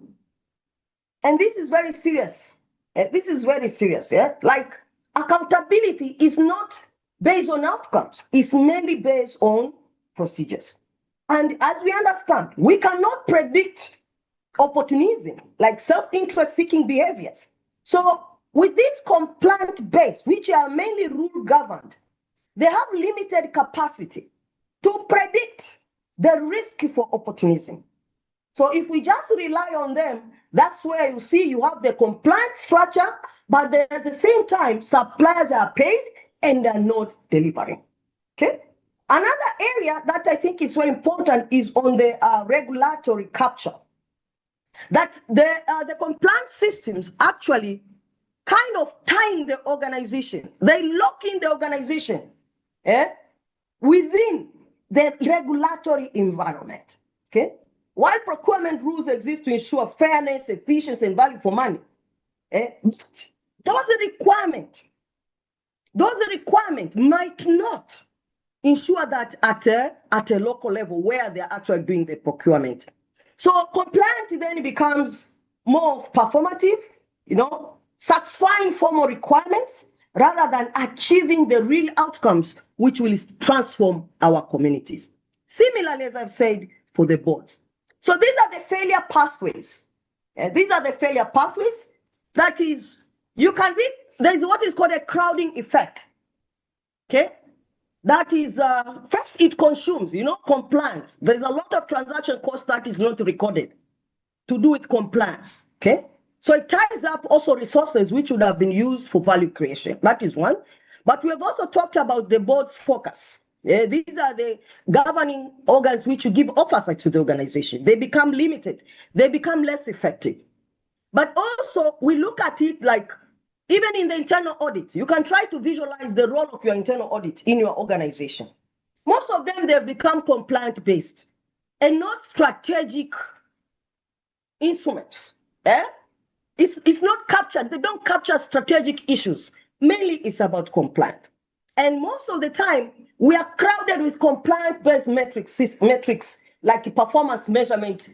Speaker 2: And this is very serious. This is very serious. Yeah? Like accountability is not based on outcomes. It's mainly based on procedures. And as we understand, we cannot predict opportunism, like self-interest seeking behaviors. So with this compliant base, which are mainly rule governed, they have limited capacity to predict the risk for opportunism. So if we just rely on them, that's where you see you have the compliance structure, but at the same time, suppliers are paid and they're not delivering. Okay. Another area that I think is very important is on the regulatory capture. That the compliance systems actually kind of tying the organization. They lock in the organization within the regulatory environment. Okay. While procurement rules exist to ensure fairness, efficiency, and value for money, but those requirements might not ensure that at a local level where they're actually doing the procurement. So compliance then becomes more performative, satisfying formal requirements rather than achieving the real outcomes which will transform our communities. Similarly, as I've said, for the boards. So these are the failure pathways. These are the failure pathways. That is, there's what is called a crowding effect. Okay? That is, first it consumes, compliance. There's a lot of transaction cost that is not recorded to do with compliance. Okay? So it ties up also resources which would have been used for value creation. That is one. But we have also talked about the board's focus. These are the governing organs which give oversight to the organization. They become limited. They become less effective. But also, we look at it like, even in the internal audit, you can try to visualize the role of your internal audit in your organization. Most of them, they've become compliant-based and not strategic instruments. It's not captured. They don't capture strategic issues. Mainly, it's about compliance. And most of the time, we are crowded with compliant-based metrics like performance measurement,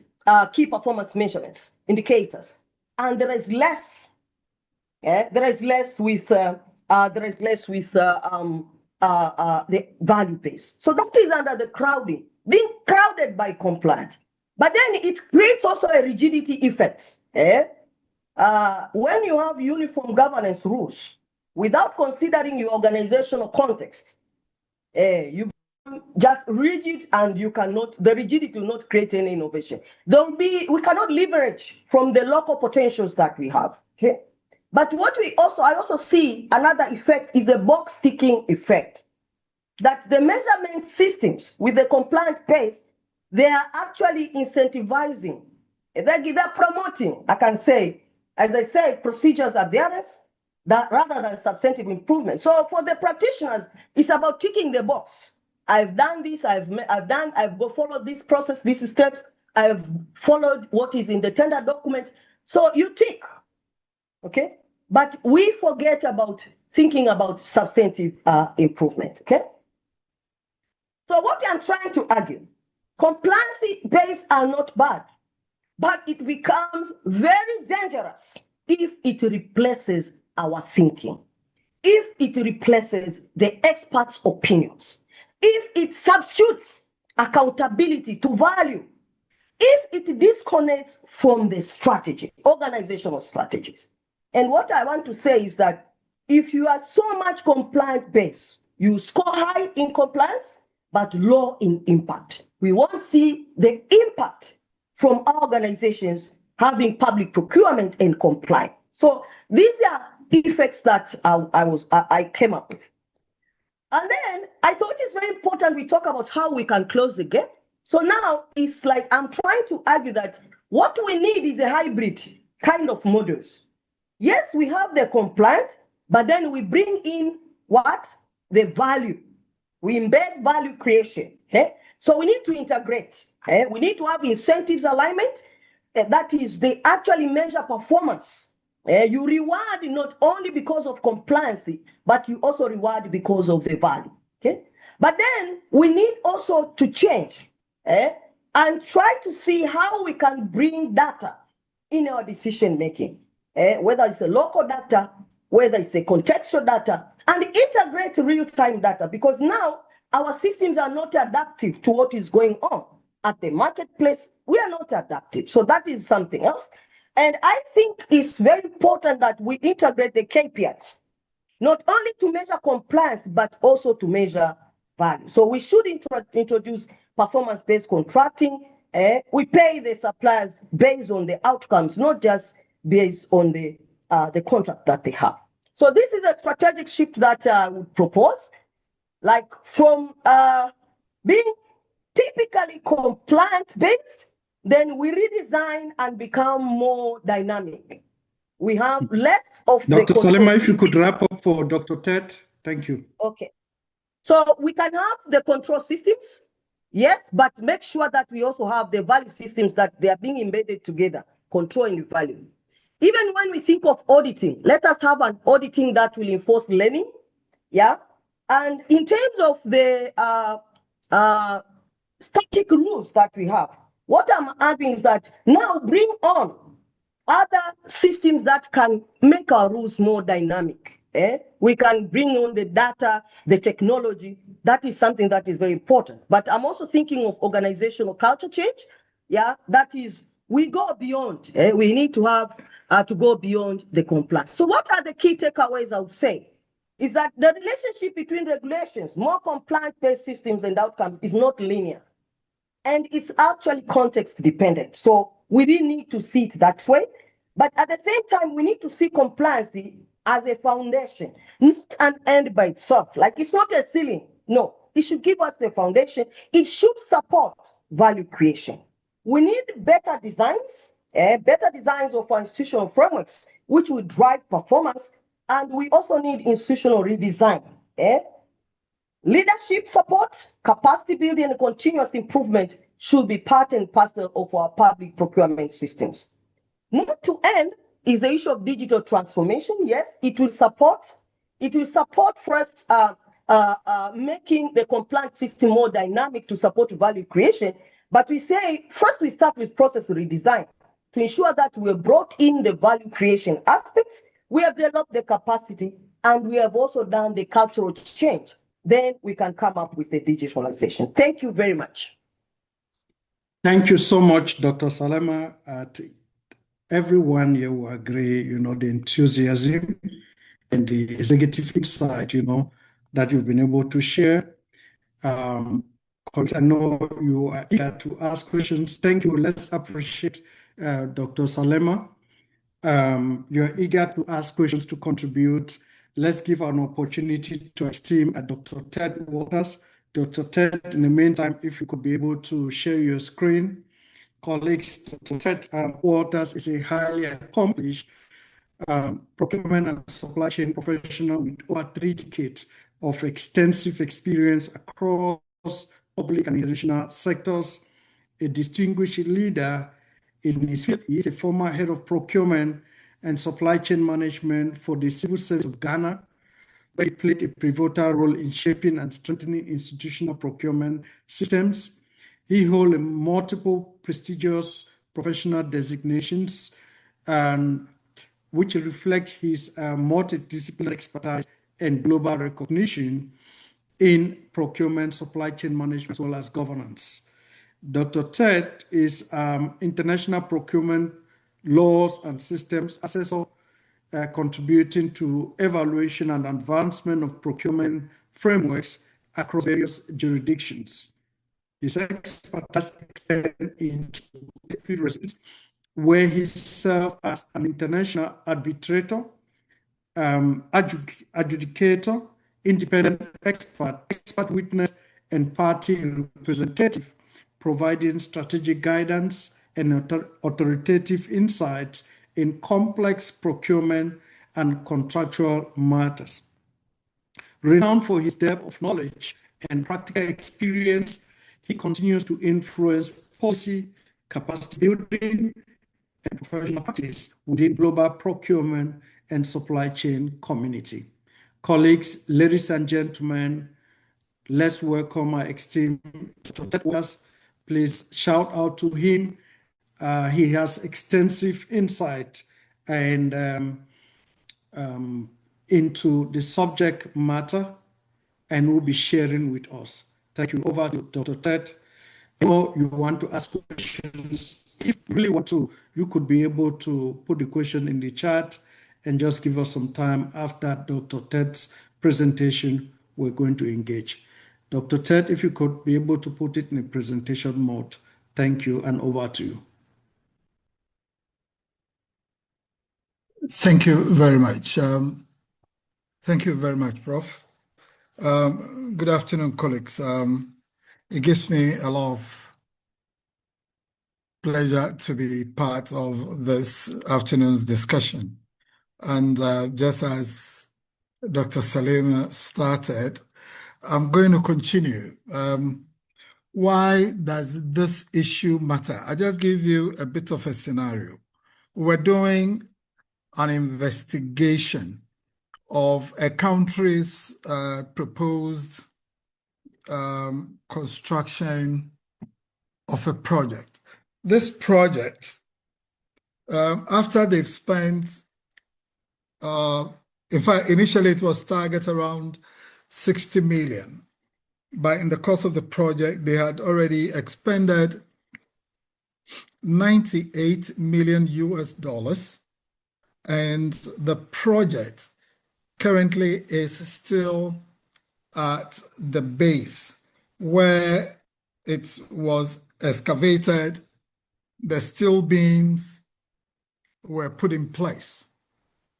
Speaker 2: key performance measurements, indicators, and there is less. There is less with the value base. So that is under the crowding, being crowded by compliance. But then it creates also a rigidity effect. When you have uniform governance rules, without considering your organizational context, you just rigid, and the rigidity will not create any innovation. We cannot leverage from the local potentials that we have. Okay. But what I also see another effect is the box ticking effect. That the measurement systems with the compliant base, they are actually incentivizing They're promoting, I can say, as I said, procedures adherence that rather than substantive improvement. So for the practitioners, it's about ticking the box. I've done this, I've followed this process, these steps, I've followed what is in the tender document. So you tick, okay? But we forget about thinking about substantive improvement, okay? So what I'm trying to argue, compliance-based are not bad, but it becomes very dangerous if it replaces our thinking, if it replaces the experts' opinions, if it substitutes accountability to value, if it disconnects from the strategy, organizational strategies. And what I want to say is that if you are so much compliance-based, you score high in compliance, but low in impact. We won't see the impact from our organizations having public procurement and compliance. So these are effects that I came up with. And then I thought it's very important we talk about how we can close the gap. So now it's like I'm trying to argue that what we need is a hybrid kind of models. Yes, we have the compliance, but then we bring in what? The value. We embed value creation. Okay? So we need to integrate. Okay? We need to have incentives alignment. That is, they actually measure performance. You reward not only because of compliance, but you also reward because of the value. Okay? But then we need also to change and try to see how we can bring data in our decision making, whether it's a local data, whether it's a contextual data, and integrate real-time data, because now our systems are not adaptive to what is going on at the marketplace. We are not adaptive. So that is something else. And I think it's very important that we integrate the KPIs, not only to measure compliance, but also to measure value. So we should introduce performance-based contracting. We pay the suppliers based on the outcomes, not just based on the contract that they have. So this is a strategic shift that I would propose, like from being typically compliant-based, then we redesign and become more dynamic. We have less of
Speaker 1: Dr. Salema, if you could wrap up for Dr. Ted, thank you.
Speaker 2: Okay. So we can have the control systems, yes, but make sure that we also have the value systems that they are being embedded together, control and value. Even when we think of auditing, let us have an auditing that will enforce learning, yeah? And in terms of the static rules that we have, what I'm adding is that now bring on other systems that can make our rules more dynamic. We can bring on the data, the technology. That is something that is very important. But I'm also thinking of organizational culture change. Yeah, that is, we go beyond. We need to have to go beyond the compliance. So what are the key takeaways I would say? Is that the relationship between regulations, more compliance-based systems and outcomes is not linear. And it's actually context dependent. So we really need to see it that way. But at the same time, we need to see compliance as a foundation, not an end by itself. Like it's not a ceiling. No, it should give us the foundation. It should support value creation. We need better designs of our institutional frameworks, which will drive performance. And we also need institutional redesign. Leadership support, capacity building, and continuous improvement should be part and parcel of our public procurement systems. Not to end is the issue of digital transformation. Yes, it will support first making the compliance system more dynamic to support value creation. But we say first we start with process redesign to ensure that we have brought in the value creation aspects, we have developed the capacity, and we have also done the cultural change. Then we can come up with the digitalization. Thank you very much.
Speaker 1: Thank you so much, Dr. Salema. Everyone here will agree, the enthusiasm and the executive insight, that you've been able to share. I know you are eager to ask questions. Thank you. Let's appreciate Dr. Salema. You're eager to ask questions, to contribute. Let's give an opportunity to esteem Dr. Ted Waters. Dr. Ted, in the meantime, if you could be able to share your screen colleagues, Dr. Ted Waters is a highly accomplished procurement and supply chain professional with over 3 decades of extensive experience across public and international sectors, a distinguished leader in his field. He is a former head of procurement and supply chain management for the Civil Service of Ghana, where he played a pivotal role in shaping and strengthening institutional procurement systems. He holds multiple prestigious professional designations, and which reflect his multidisciplinary expertise and global recognition in procurement, supply chain management, as well as governance. Dr. Ted is international procurement laws and systems assessor, contributing to evaluation and advancement of procurement frameworks across various jurisdictions. His expertise extends into field response, where he served as an international arbitrator, adjudicator, independent expert witness, and party representative, providing strategic guidance and authoritative insights in complex procurement and contractual matters. Renowned for his depth of knowledge and practical experience, he continues to influence policy, capacity building, and professional practice within global procurement and supply chain community. Colleagues, ladies and gentlemen, let's welcome our esteemed Dr. Ted Waters. Please shout out to him. He has extensive insight and into the subject matter, and will be sharing with us. Thank you. Over to Dr. Ted. Or you want to ask questions, if you really want to, you could be able to put the question in the chat and just give us some time. After Dr. Ted's presentation, we're going to engage. Dr. Ted, if you could be able to put it in a presentation mode. Thank you, and over to you.
Speaker 3: Thank you very much. Thank you very much, Prof. Good afternoon, colleagues. It gives me a lot of pleasure to be part of this afternoon's discussion. And just as Dr. Salim started, I'm going to continue. Why does this issue matter? I just give you a bit of a scenario. We're doing an investigation of a country's proposed construction of a project. This project, after they've spent, in fact, initially it was targeted around 60 million, but in the course of the project, they had already expended 98 million US dollars, and the project currently is still at the base where it was excavated, the steel beams were put in place,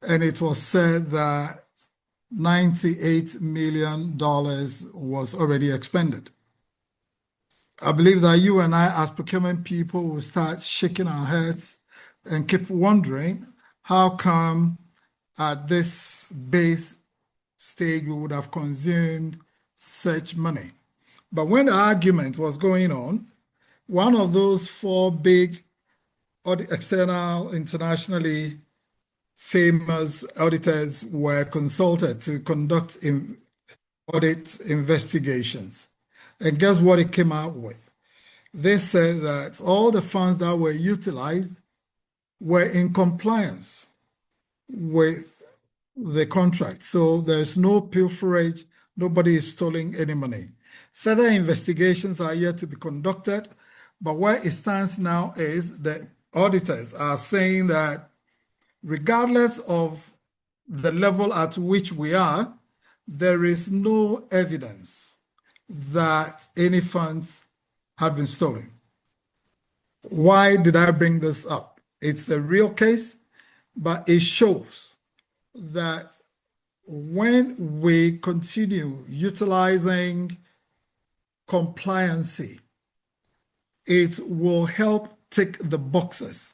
Speaker 3: and it was said that $98 million was already expended. I believe that you and I, as procurement people, will start shaking our heads and keep wondering how come at this base stage we would have consumed such money. But when the argument was going on, one of those 4 big external, internationally famous auditors were consulted to conduct audit investigations. And guess what it came out with? They said that all the funds that were utilized were in compliance with the contract. So there's no pilferage, nobody is stealing any money. Further investigations are yet to be conducted, but where it stands now is the auditors are saying that regardless of the level at which we are, there is no evidence that any funds have been stolen. Why did I bring this up? It's a real case, but it shows that when we continue utilizing compliancy, it will help tick the boxes,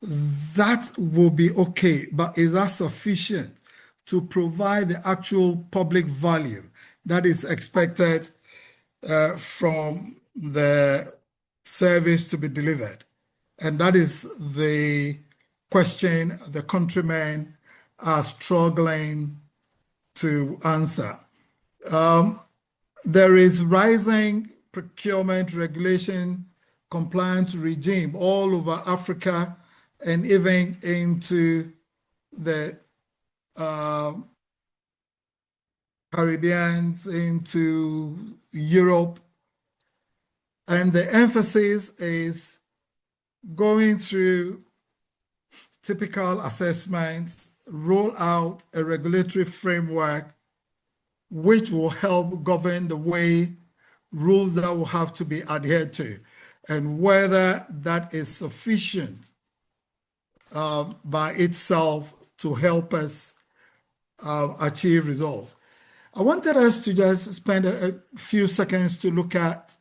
Speaker 3: that will be okay. But is that sufficient to provide the actual public value that is expected from the service to be delivered? And that is the question the countrymen are struggling to answer. There is rising procurement regulation compliance regime all over Africa and even into the Caribbean, into Europe. And the emphasis is going through typical assessments, roll out a regulatory framework which will help govern the way rules that will have to be adhered to, and whether that is sufficient by itself to help us achieve results. I wanted us to just spend a few seconds to look at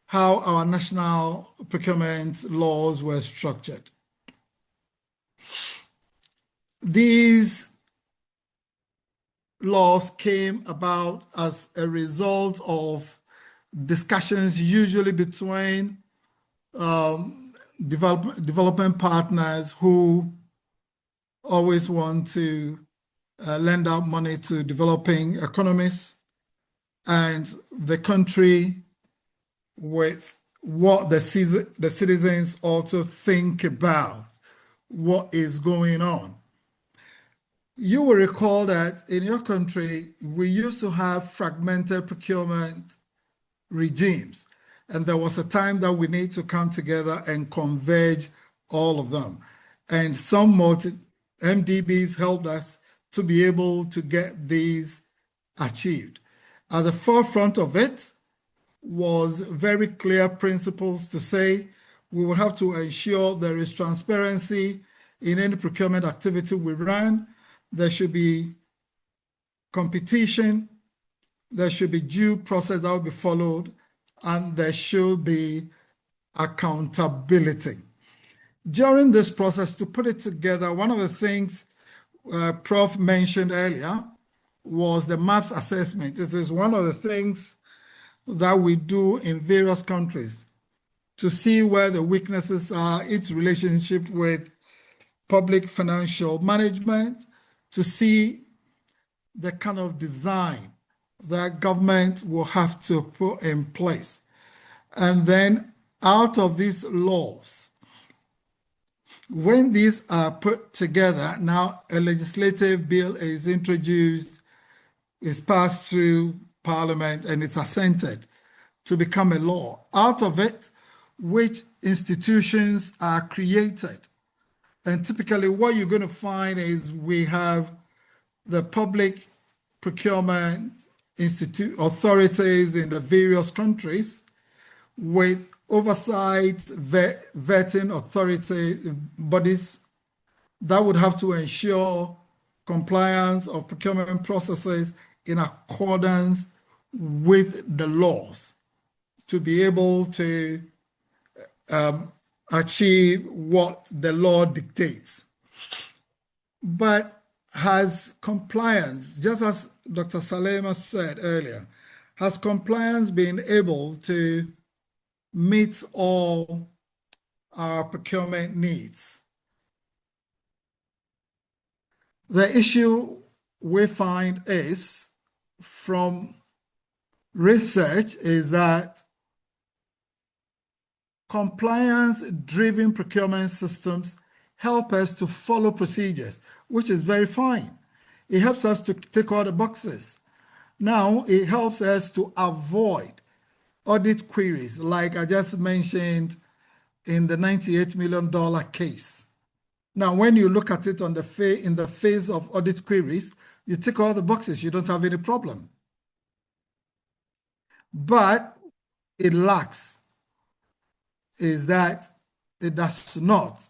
Speaker 3: how our national procurement laws were structured. These laws came about as a result of discussions usually between development partners who always want to lend out money to developing economies, and the country with what the citizens also think about what is going on. You will recall that in your country, we used to have fragmented procurement regimes, and there was a time that we need to come together and converge all of them. And some MDBs helped us to be able to get these achieved. At the forefront of it was very clear principles to say we will have to ensure there is transparency in any procurement activity we run. There should be competition, there should be due process that will be followed, and there should be accountability. During this process, to put it together, one of the things Prof mentioned earlier was the MAPS assessment. This is one of the things that we do in various countries to see where the weaknesses are, its relationship with public financial management, to see the kind of design that government will have to put in place. And then out of these laws, when these are put together, now a legislative bill is introduced, is passed through Parliament, and it's assented to become a law. Out of it, which institutions are created. And typically what you're going to find is we have the public procurement authorities in the various countries with oversight vetting authority bodies that would have to ensure compliance of procurement processes in accordance with the laws to be able to achieve what the law dictates. But has compliance, just as Dr. Salema said earlier, has compliance been able to meet all our procurement needs? The issue we find is, from research, is that compliance-driven procurement systems help us to follow procedures, which is very fine. It helps us to tick all the boxes. Now, it helps us to avoid audit queries, like I just mentioned in the $98 million case. Now, when you look at it in the face of audit queries, you tick all the boxes, you don't have any problem. But it lacks is that it does not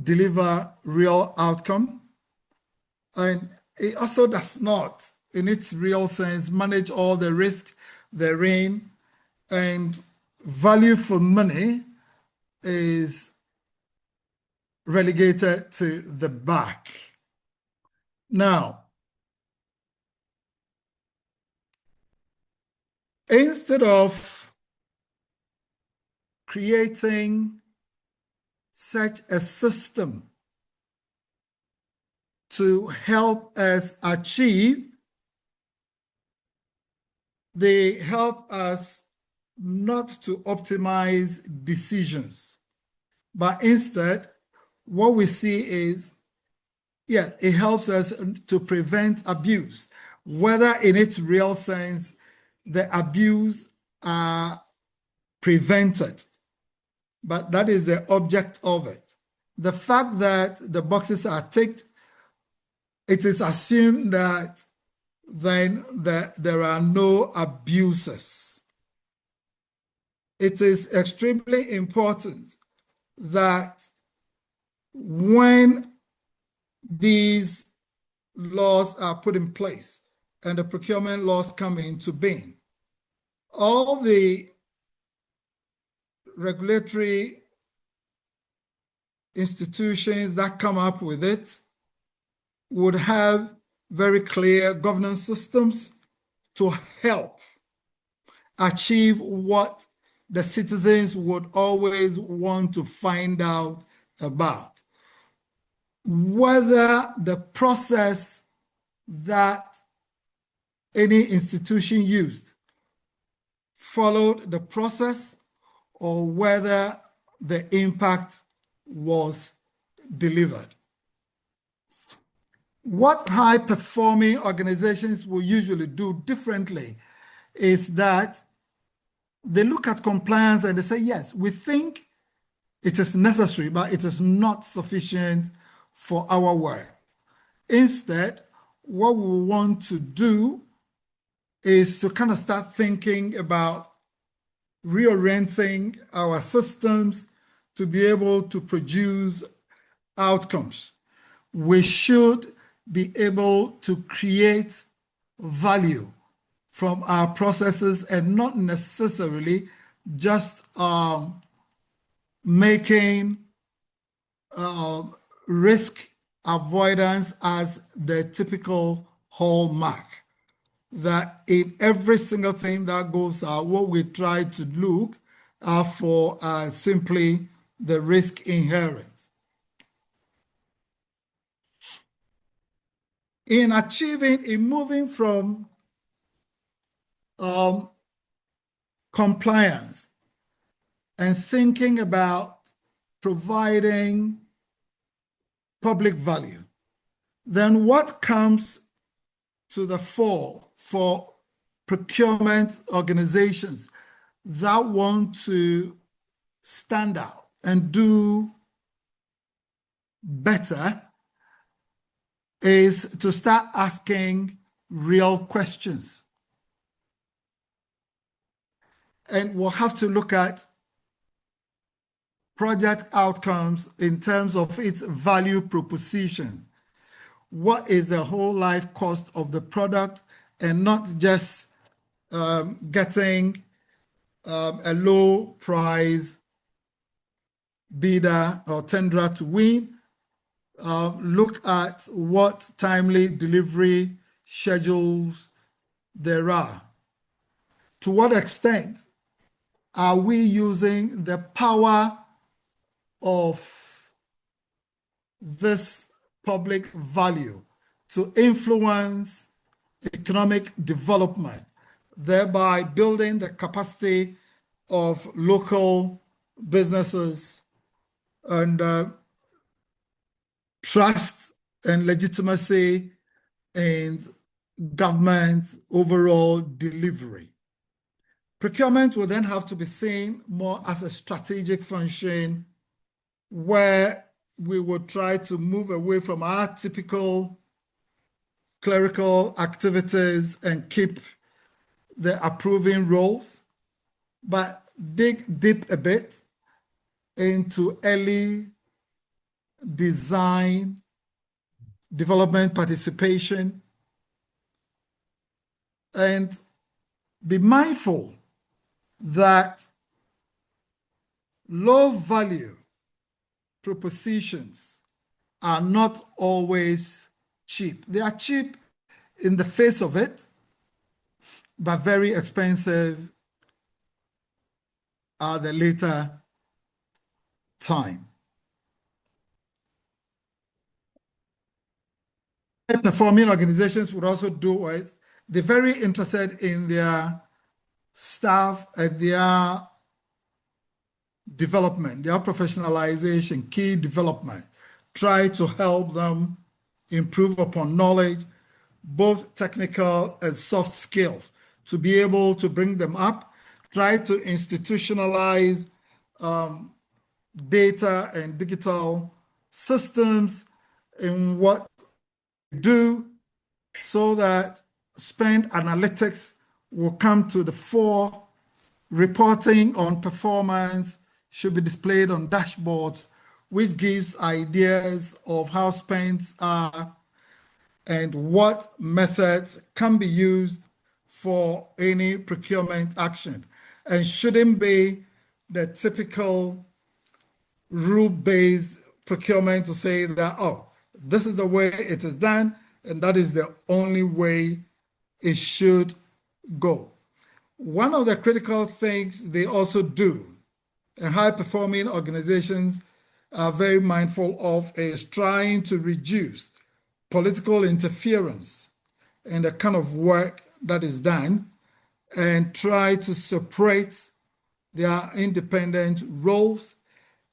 Speaker 3: deliver real outcome, and it also does not, in its real sense, manage all the risk therein, and value for money is relegated to the back. Now, instead of creating such a system to help us achieve, they help us not to optimize decisions, but instead, what we see is, yes, it helps us to prevent abuse, whether in its real sense, the abuse are prevented, but that is the object of it. The fact that the boxes are ticked, it is assumed that then there are no abuses. It is extremely important that when these laws are put in place and the procurement laws come into being, all the regulatory institutions that come up with it would have very clear governance systems to help achieve what the citizens would always want to find out about. Whether the process that any institution used followed the process or whether the impact was delivered. What high-performing organizations will usually do differently is that they look at compliance and they say, yes, we think it is necessary, but it is not sufficient for our work. Instead, what we want to do is to kind of start thinking about reorienting our systems to be able to produce outcomes. We should be able to create value from our processes and not necessarily just making risk avoidance as the typical hallmark. That in every single thing that goes out, what we try to look for simply the risk inherent. In moving from compliance and thinking about providing public value, then what comes to the fore for procurement organizations that want to stand out and do better is to start asking real questions. And we'll have to look at project outcomes in terms of its value proposition. What is the whole life cost of the product, and not just getting a low price bidder or tenderer to win. Look at what timely delivery schedules there are. To what extent are we using the power of this public value to influence economic development, thereby building the capacity of local businesses and trust and legitimacy and government overall delivery. Procurement will then have to be seen more as a strategic function where we would try to move away from our typical clerical activities and keep the approving roles, but dig deep a bit into early design, development participation, and be mindful that low value propositions are not always cheap. They are cheap in the face of it, but very expensive at the later time. Performing organizations would also do is they're very interested in their staff and their development, their professionalization, key development. Try to help them improve upon knowledge, both technical and soft skills, to be able to bring them up. Try to institutionalize data and digital systems in what they do, so that spend analytics will come to the fore. Reporting on performance should be displayed on dashboards, which gives ideas of how spends are and what methods can be used for any procurement action, and shouldn't be the typical rule-based procurement to say that, oh, this is the way it is done, and that is the only way it should go. One of the critical things they also do, and high-performing organizations are very mindful of, is trying to reduce political interference in the kind of work that is done, and try to separate their independent roles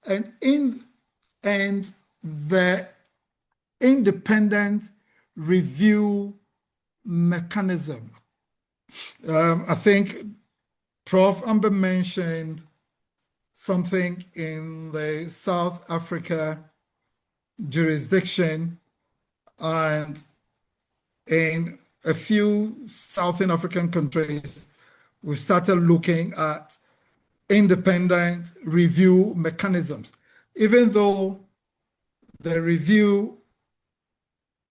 Speaker 3: and the independent review mechanism. I think Prof. Amber mentioned something in the South Africa jurisdiction, and in a few Southern African countries, we've started looking at independent review mechanisms. Even though the review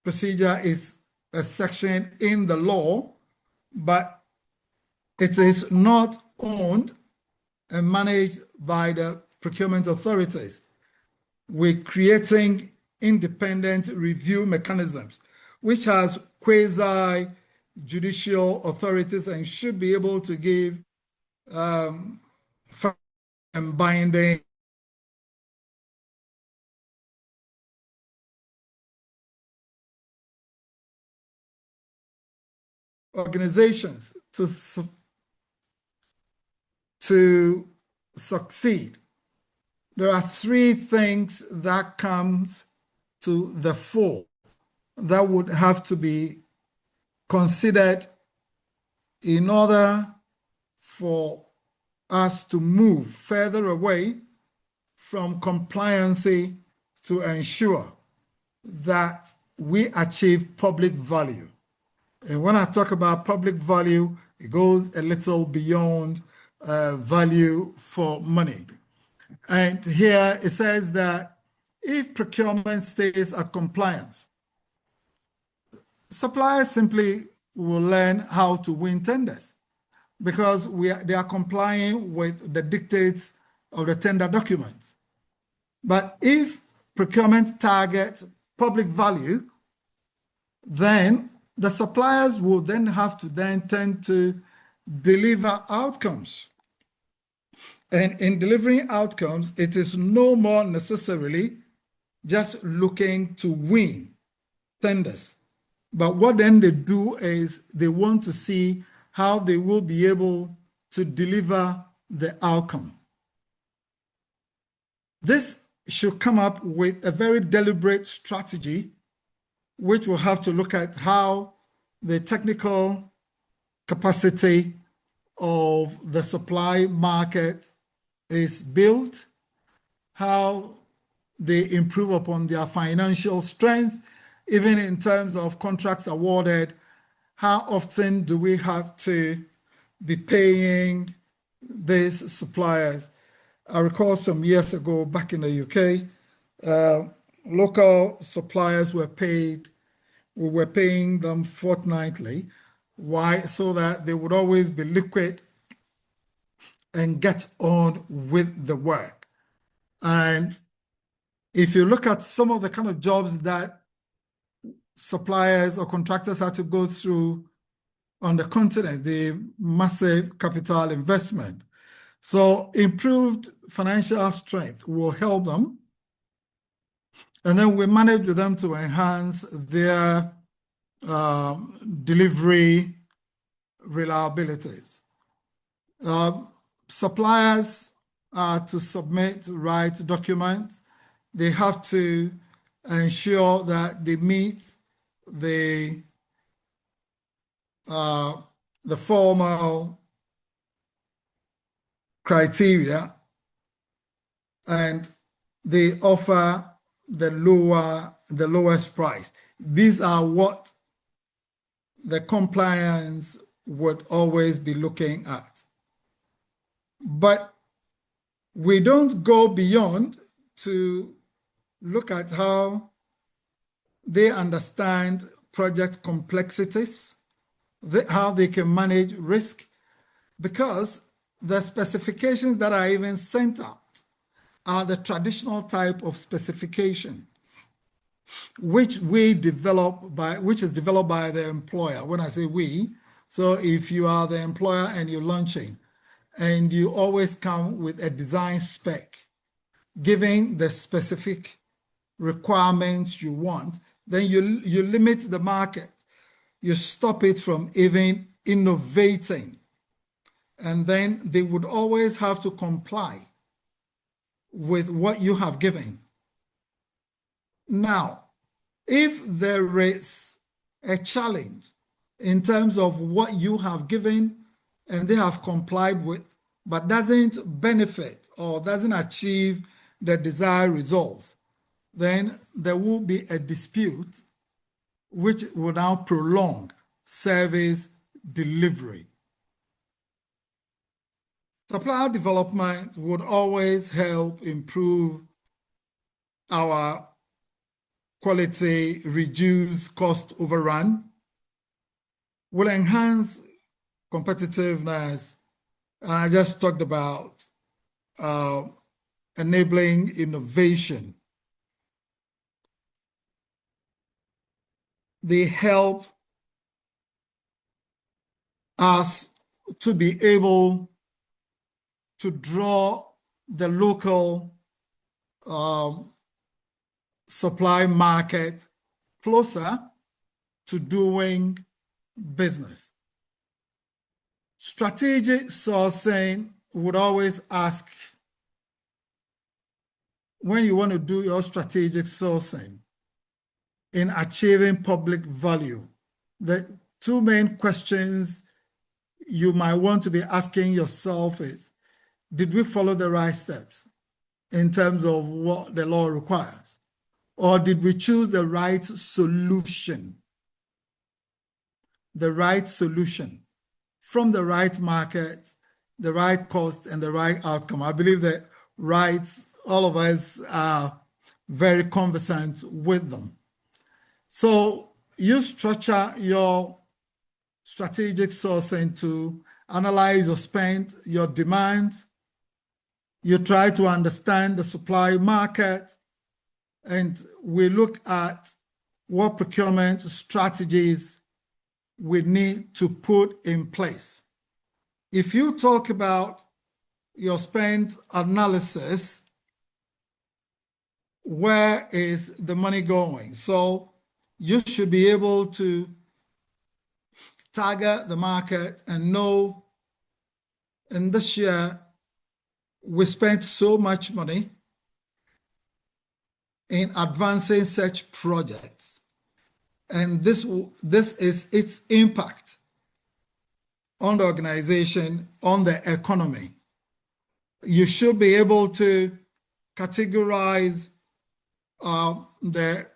Speaker 3: procedure is a section in the law, but it is not owned and managed by the procurement authorities. We're creating independent review mechanisms, which has quasi-judicial authorities and should be able to give and binding organizations to succeed. There are three things that comes to the fore that would have to be considered in order for us to move further away from compliancy to ensure that we achieve public value. And when I talk about public value, it goes a little beyond value for money. And here it says that if procurement stays at compliance, suppliers simply will learn how to win tenders, because they are complying with the dictates of the tender documents. But if procurement targets public value, then the suppliers will then have to then tend to deliver outcomes. And in delivering outcomes, it is no more necessarily just looking to win tenders. But what then they do is they want to see how they will be able to deliver the outcome. This should come up with a very deliberate strategy, which will have to look at how the technical capacity of the supply market is built, how they improve upon their financial strength, even in terms of contracts awarded. How often do we have to be paying these suppliers? I recall some years ago back in the UK, local suppliers were paid, we were paying them fortnightly. Why? So that they would always be liquid and get on with the work. And if you look at some of the kind of jobs that suppliers or contractors had to go through on the continent, the massive capital investment. So improved financial strength will help them. And then we manage with them to enhance their delivery reliabilities. Suppliers are to submit right documents. They have to ensure that they meet the formal criteria, and they offer the lowest price. These are what the compliance would always be looking at. But we don't go beyond to look at how they understand project complexities, how they can manage risk, because the specifications that are even sent out are the traditional type of specification, which is developed by the employer. When I say we, so if you are the employer and you're launching, and you always come with a design spec, giving the specific requirements you want, then you limit the market. You stop it from even innovating. And then they would always have to comply with what you have given. Now, if there is a challenge in terms of what you have given and they have complied with, but doesn't benefit or doesn't achieve the desired results, then there will be a dispute which will now prolong service delivery. Supplier development would always help improve our quality, reduce cost overrun, will enhance competitiveness, and I just talked about enabling innovation. They help us to be able to draw the local supply market closer to doing business. Strategic sourcing would always ask, when you want to do your strategic sourcing in achieving public value, the two main questions you might want to be asking yourself is, did we follow the right steps in terms of what the law requires? Or did we choose the right solution? The right solution from the right market, the right cost, and the right outcome. I believe that rights, all of us are very conversant with them. So you structure your strategic sourcing to analyze your spend, your demand. You try to understand the supply market, and we look at what procurement strategies we need to put in place. If you talk about your spend analysis, where is the money going? So you should be able to target the market and know, in this year, we spent so much money in advancing such projects. And this is its impact on the organization, on the economy. You should be able to categorize the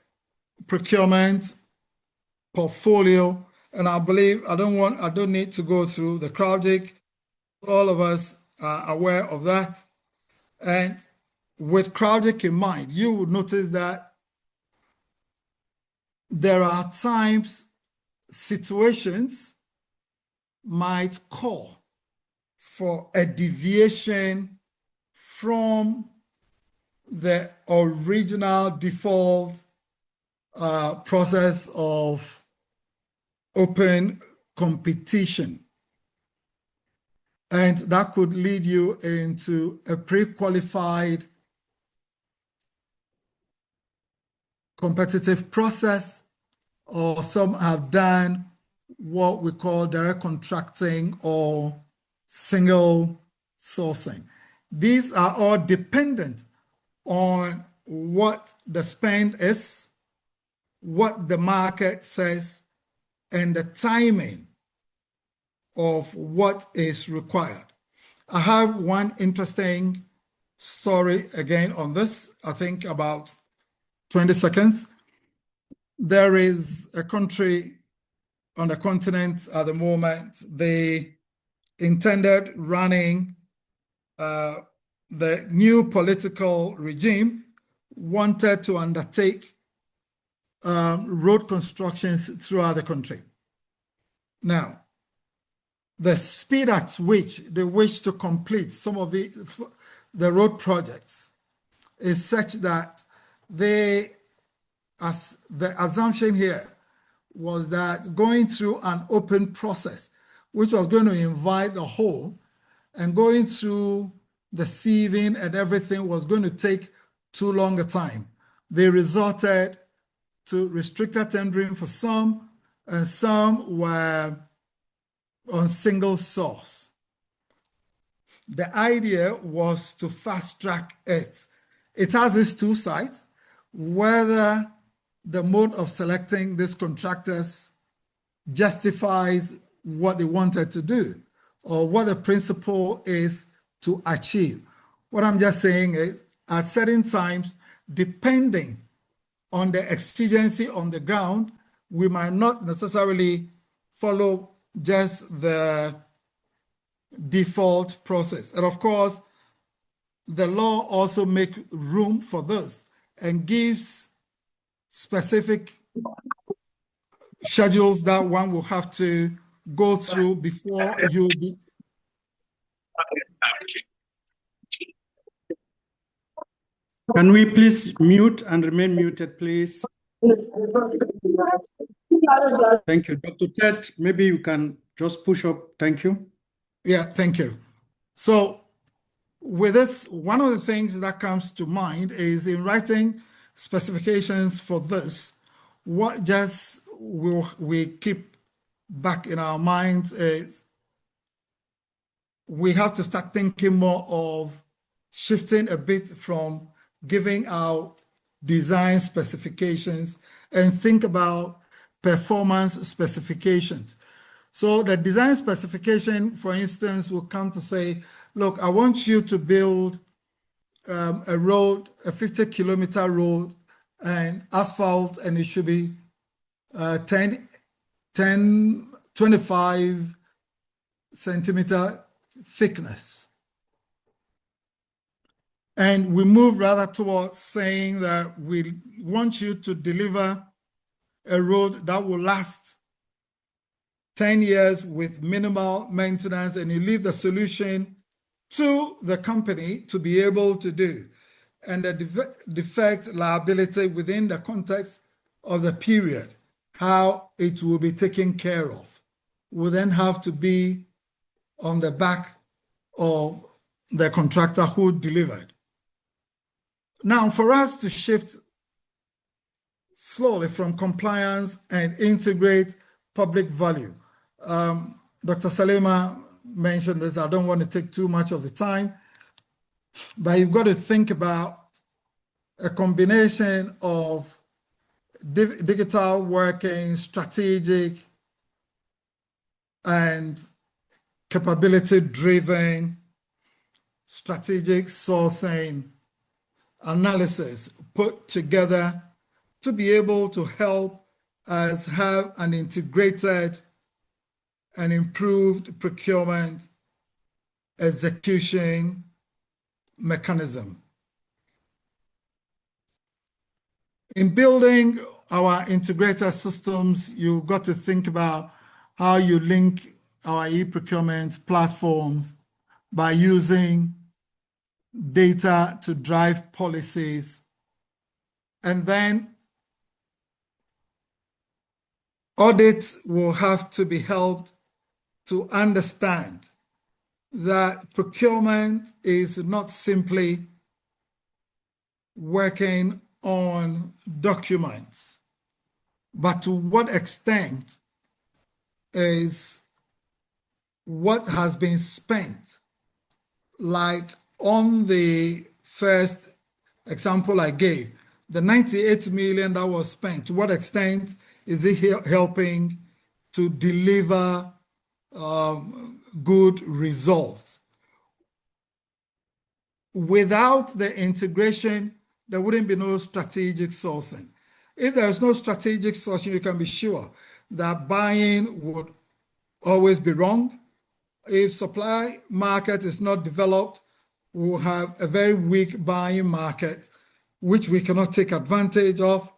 Speaker 3: procurement portfolio. And I believe I don't need to go through the CrowdGIC. All of us are aware of that. And with CrowdGIC in mind, you would notice that there are times, situations might call for a deviation from the original default process of open competition. And that could lead you into a pre-qualified competitive process, or some have done what we call direct contracting or single sourcing. These are all dependent on what the spend is, what the market says, and the timing of what is required. I have one interesting story again on this, I think about 20 seconds. There is a country on the continent at the moment, they intended running the new political regime wanted to undertake road constructions throughout the country. Now, the speed at which they wish to complete some of the road projects is such that the assumption here was that going through an open process, which was going to invite the whole, and going through the sieving and everything was going to take too long a time. They resorted to restricted tendering for some, and some were on single source. The idea was to fast track it. It has its two sides, whether the mode of selecting these contractors justifies what they wanted to do or what the principle is to achieve. What I'm just saying is, at certain times, depending on the exigency on the ground, we might not necessarily follow just the default process. And of course, the law also makes room for this and gives specific schedules that one will have to go through before you be.
Speaker 1: Can we please mute and remain muted, please? Thank you. Dr. Ted, maybe you can just push up. Thank you.
Speaker 3: Yeah, thank you. So with this, one of the things that comes to mind is in writing specifications for this, what just we keep back in our minds is we have to start thinking more of shifting a bit from giving out design specifications and think about performance specifications. So the design specification, for instance, will come to say, look, I want you to build a road, a 50-kilometer road, and asphalt, and it should be 25 centimeter thickness. And we move rather towards saying that we want you to deliver a road that will last 10 years with minimal maintenance, and you leave the solution to the company to be able to do. And the defect liability within the context of the period, how it will be taken care of, will then have to be on the back of the contractor who delivered. Now, for us to shift slowly from compliance and integrate public value, Dr. Salima mentioned this, I don't want to take too much of the time, but you've got to think about a combination of digital working, strategic, and capability-driven strategic sourcing analysis put together to be able to help us have an integrated and improved procurement execution mechanism. In building our integrated systems, you've got to think about how you link our e-procurement platforms by using data to drive policies, and then audits will have to be helped to understand that procurement is not simply working on documents, but to what extent is what has been spent, like on the first example I gave, the 98 million that was spent, to what extent is it helping to deliver good results? Without the integration, there wouldn't be no strategic sourcing. If there's no strategic sourcing, you can be sure that buying would always be wrong. If supply market is not developed, we'll have a very weak buying market, which we cannot take advantage of,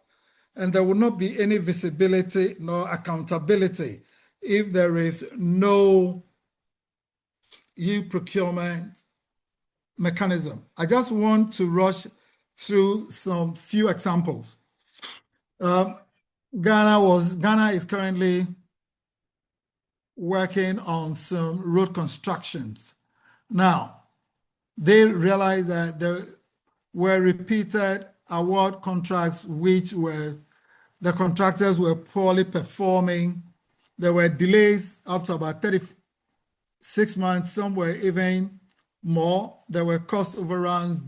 Speaker 3: and there will not be any visibility nor accountability if there is no e-procurement mechanism. I just want to rush through some few examples. Ghana is currently working on some road constructions. Now, they realized that there were repeated award contracts which the contractors were poorly performing. There were delays up to about 36 months, some were even more. There were cost overruns,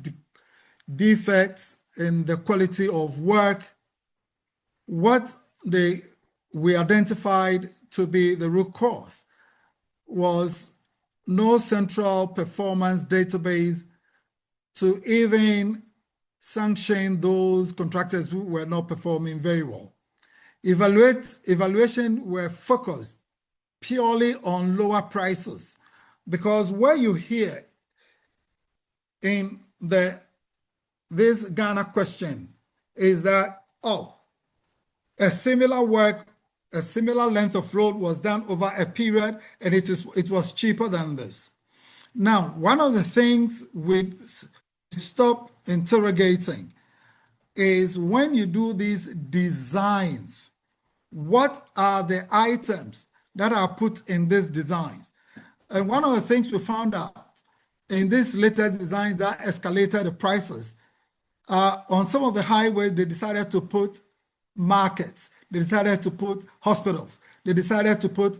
Speaker 3: defects in the quality of work. What we identified to be the root cause was no central performance database to even sanction those contractors who were not performing very well. Evaluation were focused purely on lower prices, because what you hear in this Ghana question is that, oh, a similar work, a similar length of road was done over a period, and it was cheaper than this. Now, one of the things we stop interrogating is when you do these designs, what are the items that are put in these designs? And one of the things we found out in these latest designs that escalated the prices, on some of the highways, they decided to put markets, they decided to put hospitals, they decided to put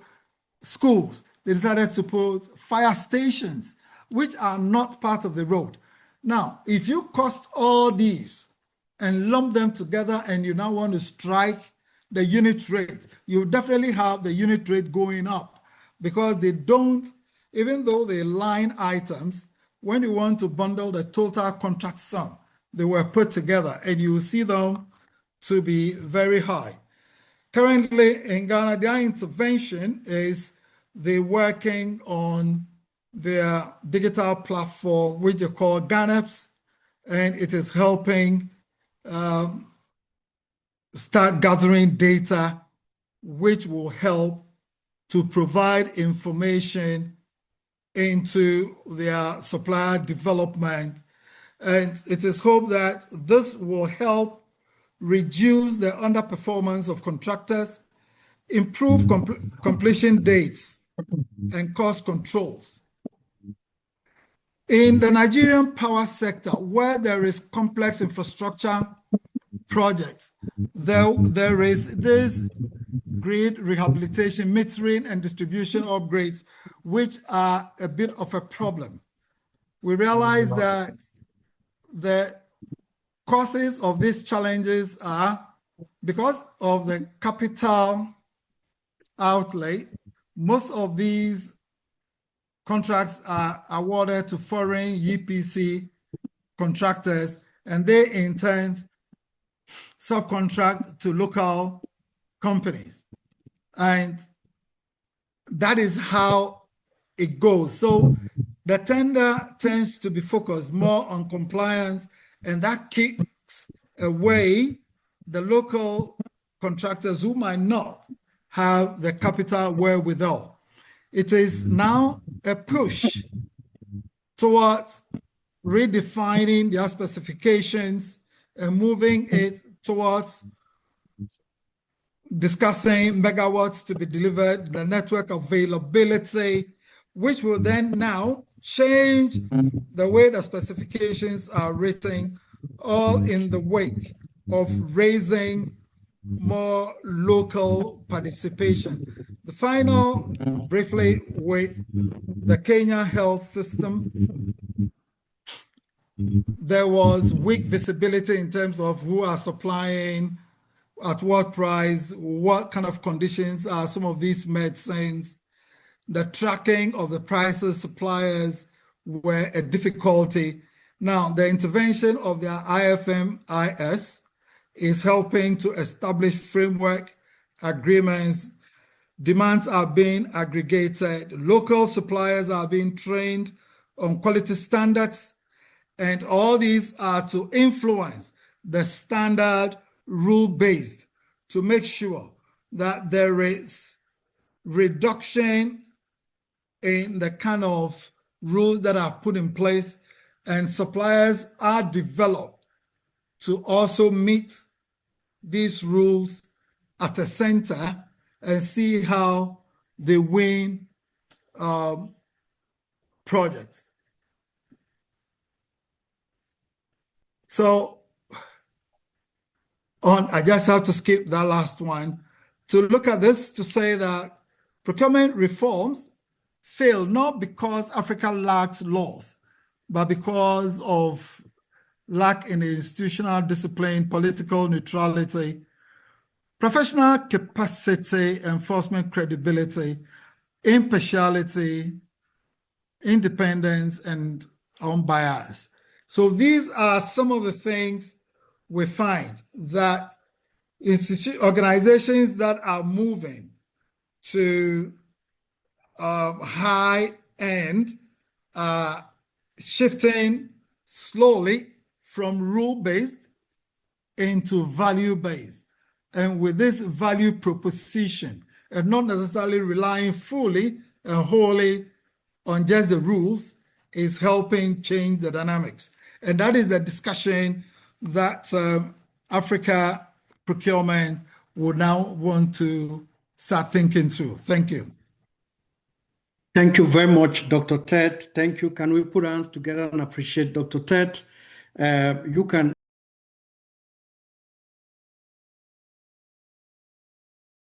Speaker 3: schools, they decided to put fire stations, which are not part of the road. Now, if you cost all these and lump them together and you now want to strike the unit rate, you definitely have the unit rate going up, because they don't, even though they line items, when you want to bundle the total contract sum, they were put together and you will see them to be very high. Currently in Ghana, their intervention is they're working on their digital platform, which they call GANAPS, and it is helping start gathering data, which will help to provide information into their supplier development. And it is hoped that this will help reduce the underperformance of contractors, improve completion dates, and cost controls. In the Nigerian power sector, where there is complex infrastructure projects, there is this grid rehabilitation, metering, and distribution upgrades, which are a bit of a problem. We realize that the causes of these challenges are because of the capital outlay. Most of these contracts are awarded to foreign EPC contractors, and they in turn subcontract to local companies. And that is how it goes. So the tender tends to be focused more on compliance, and that kicks away the local contractors who might not have the capital wherewithal. It is now a push towards redefining their specifications and moving it towards discussing megawatts to be delivered, the network availability, which will then now change the way the specifications are written, all in the wake of raising more local participation. The final, briefly, with the Kenya health system, there was weak visibility in terms of who are supplying, at what price, what kind of conditions are some of these medicines. The tracking of the prices, suppliers were a difficulty. Now, the intervention of the IFMIS is helping to establish framework agreements. Demands are being aggregated. Local suppliers are being trained on quality standards. And all these are to influence the standard rule-based to make sure that there is reduction in the kind of rules that are put in place, and suppliers are developed to also meet these rules at a center and see how they win projects. So I just have to skip that last one to look at this to say that procurement reforms fail not because Africa lacks laws, but because of lack in institutional discipline, political neutrality, professional capacity, enforcement credibility, impartiality, independence, and unbiased. So these are some of the things we find that organizations that are moving to high end are shifting slowly from rule-based into value-based. And with this value proposition, and not necessarily relying fully and wholly on just the rules, is helping change the dynamics. And that is the discussion that Africa procurement would now want to start thinking through. Thank you.
Speaker 1: Thank you very much, Dr. Ted. Thank you. Can we put hands together and appreciate Dr. Ted? You can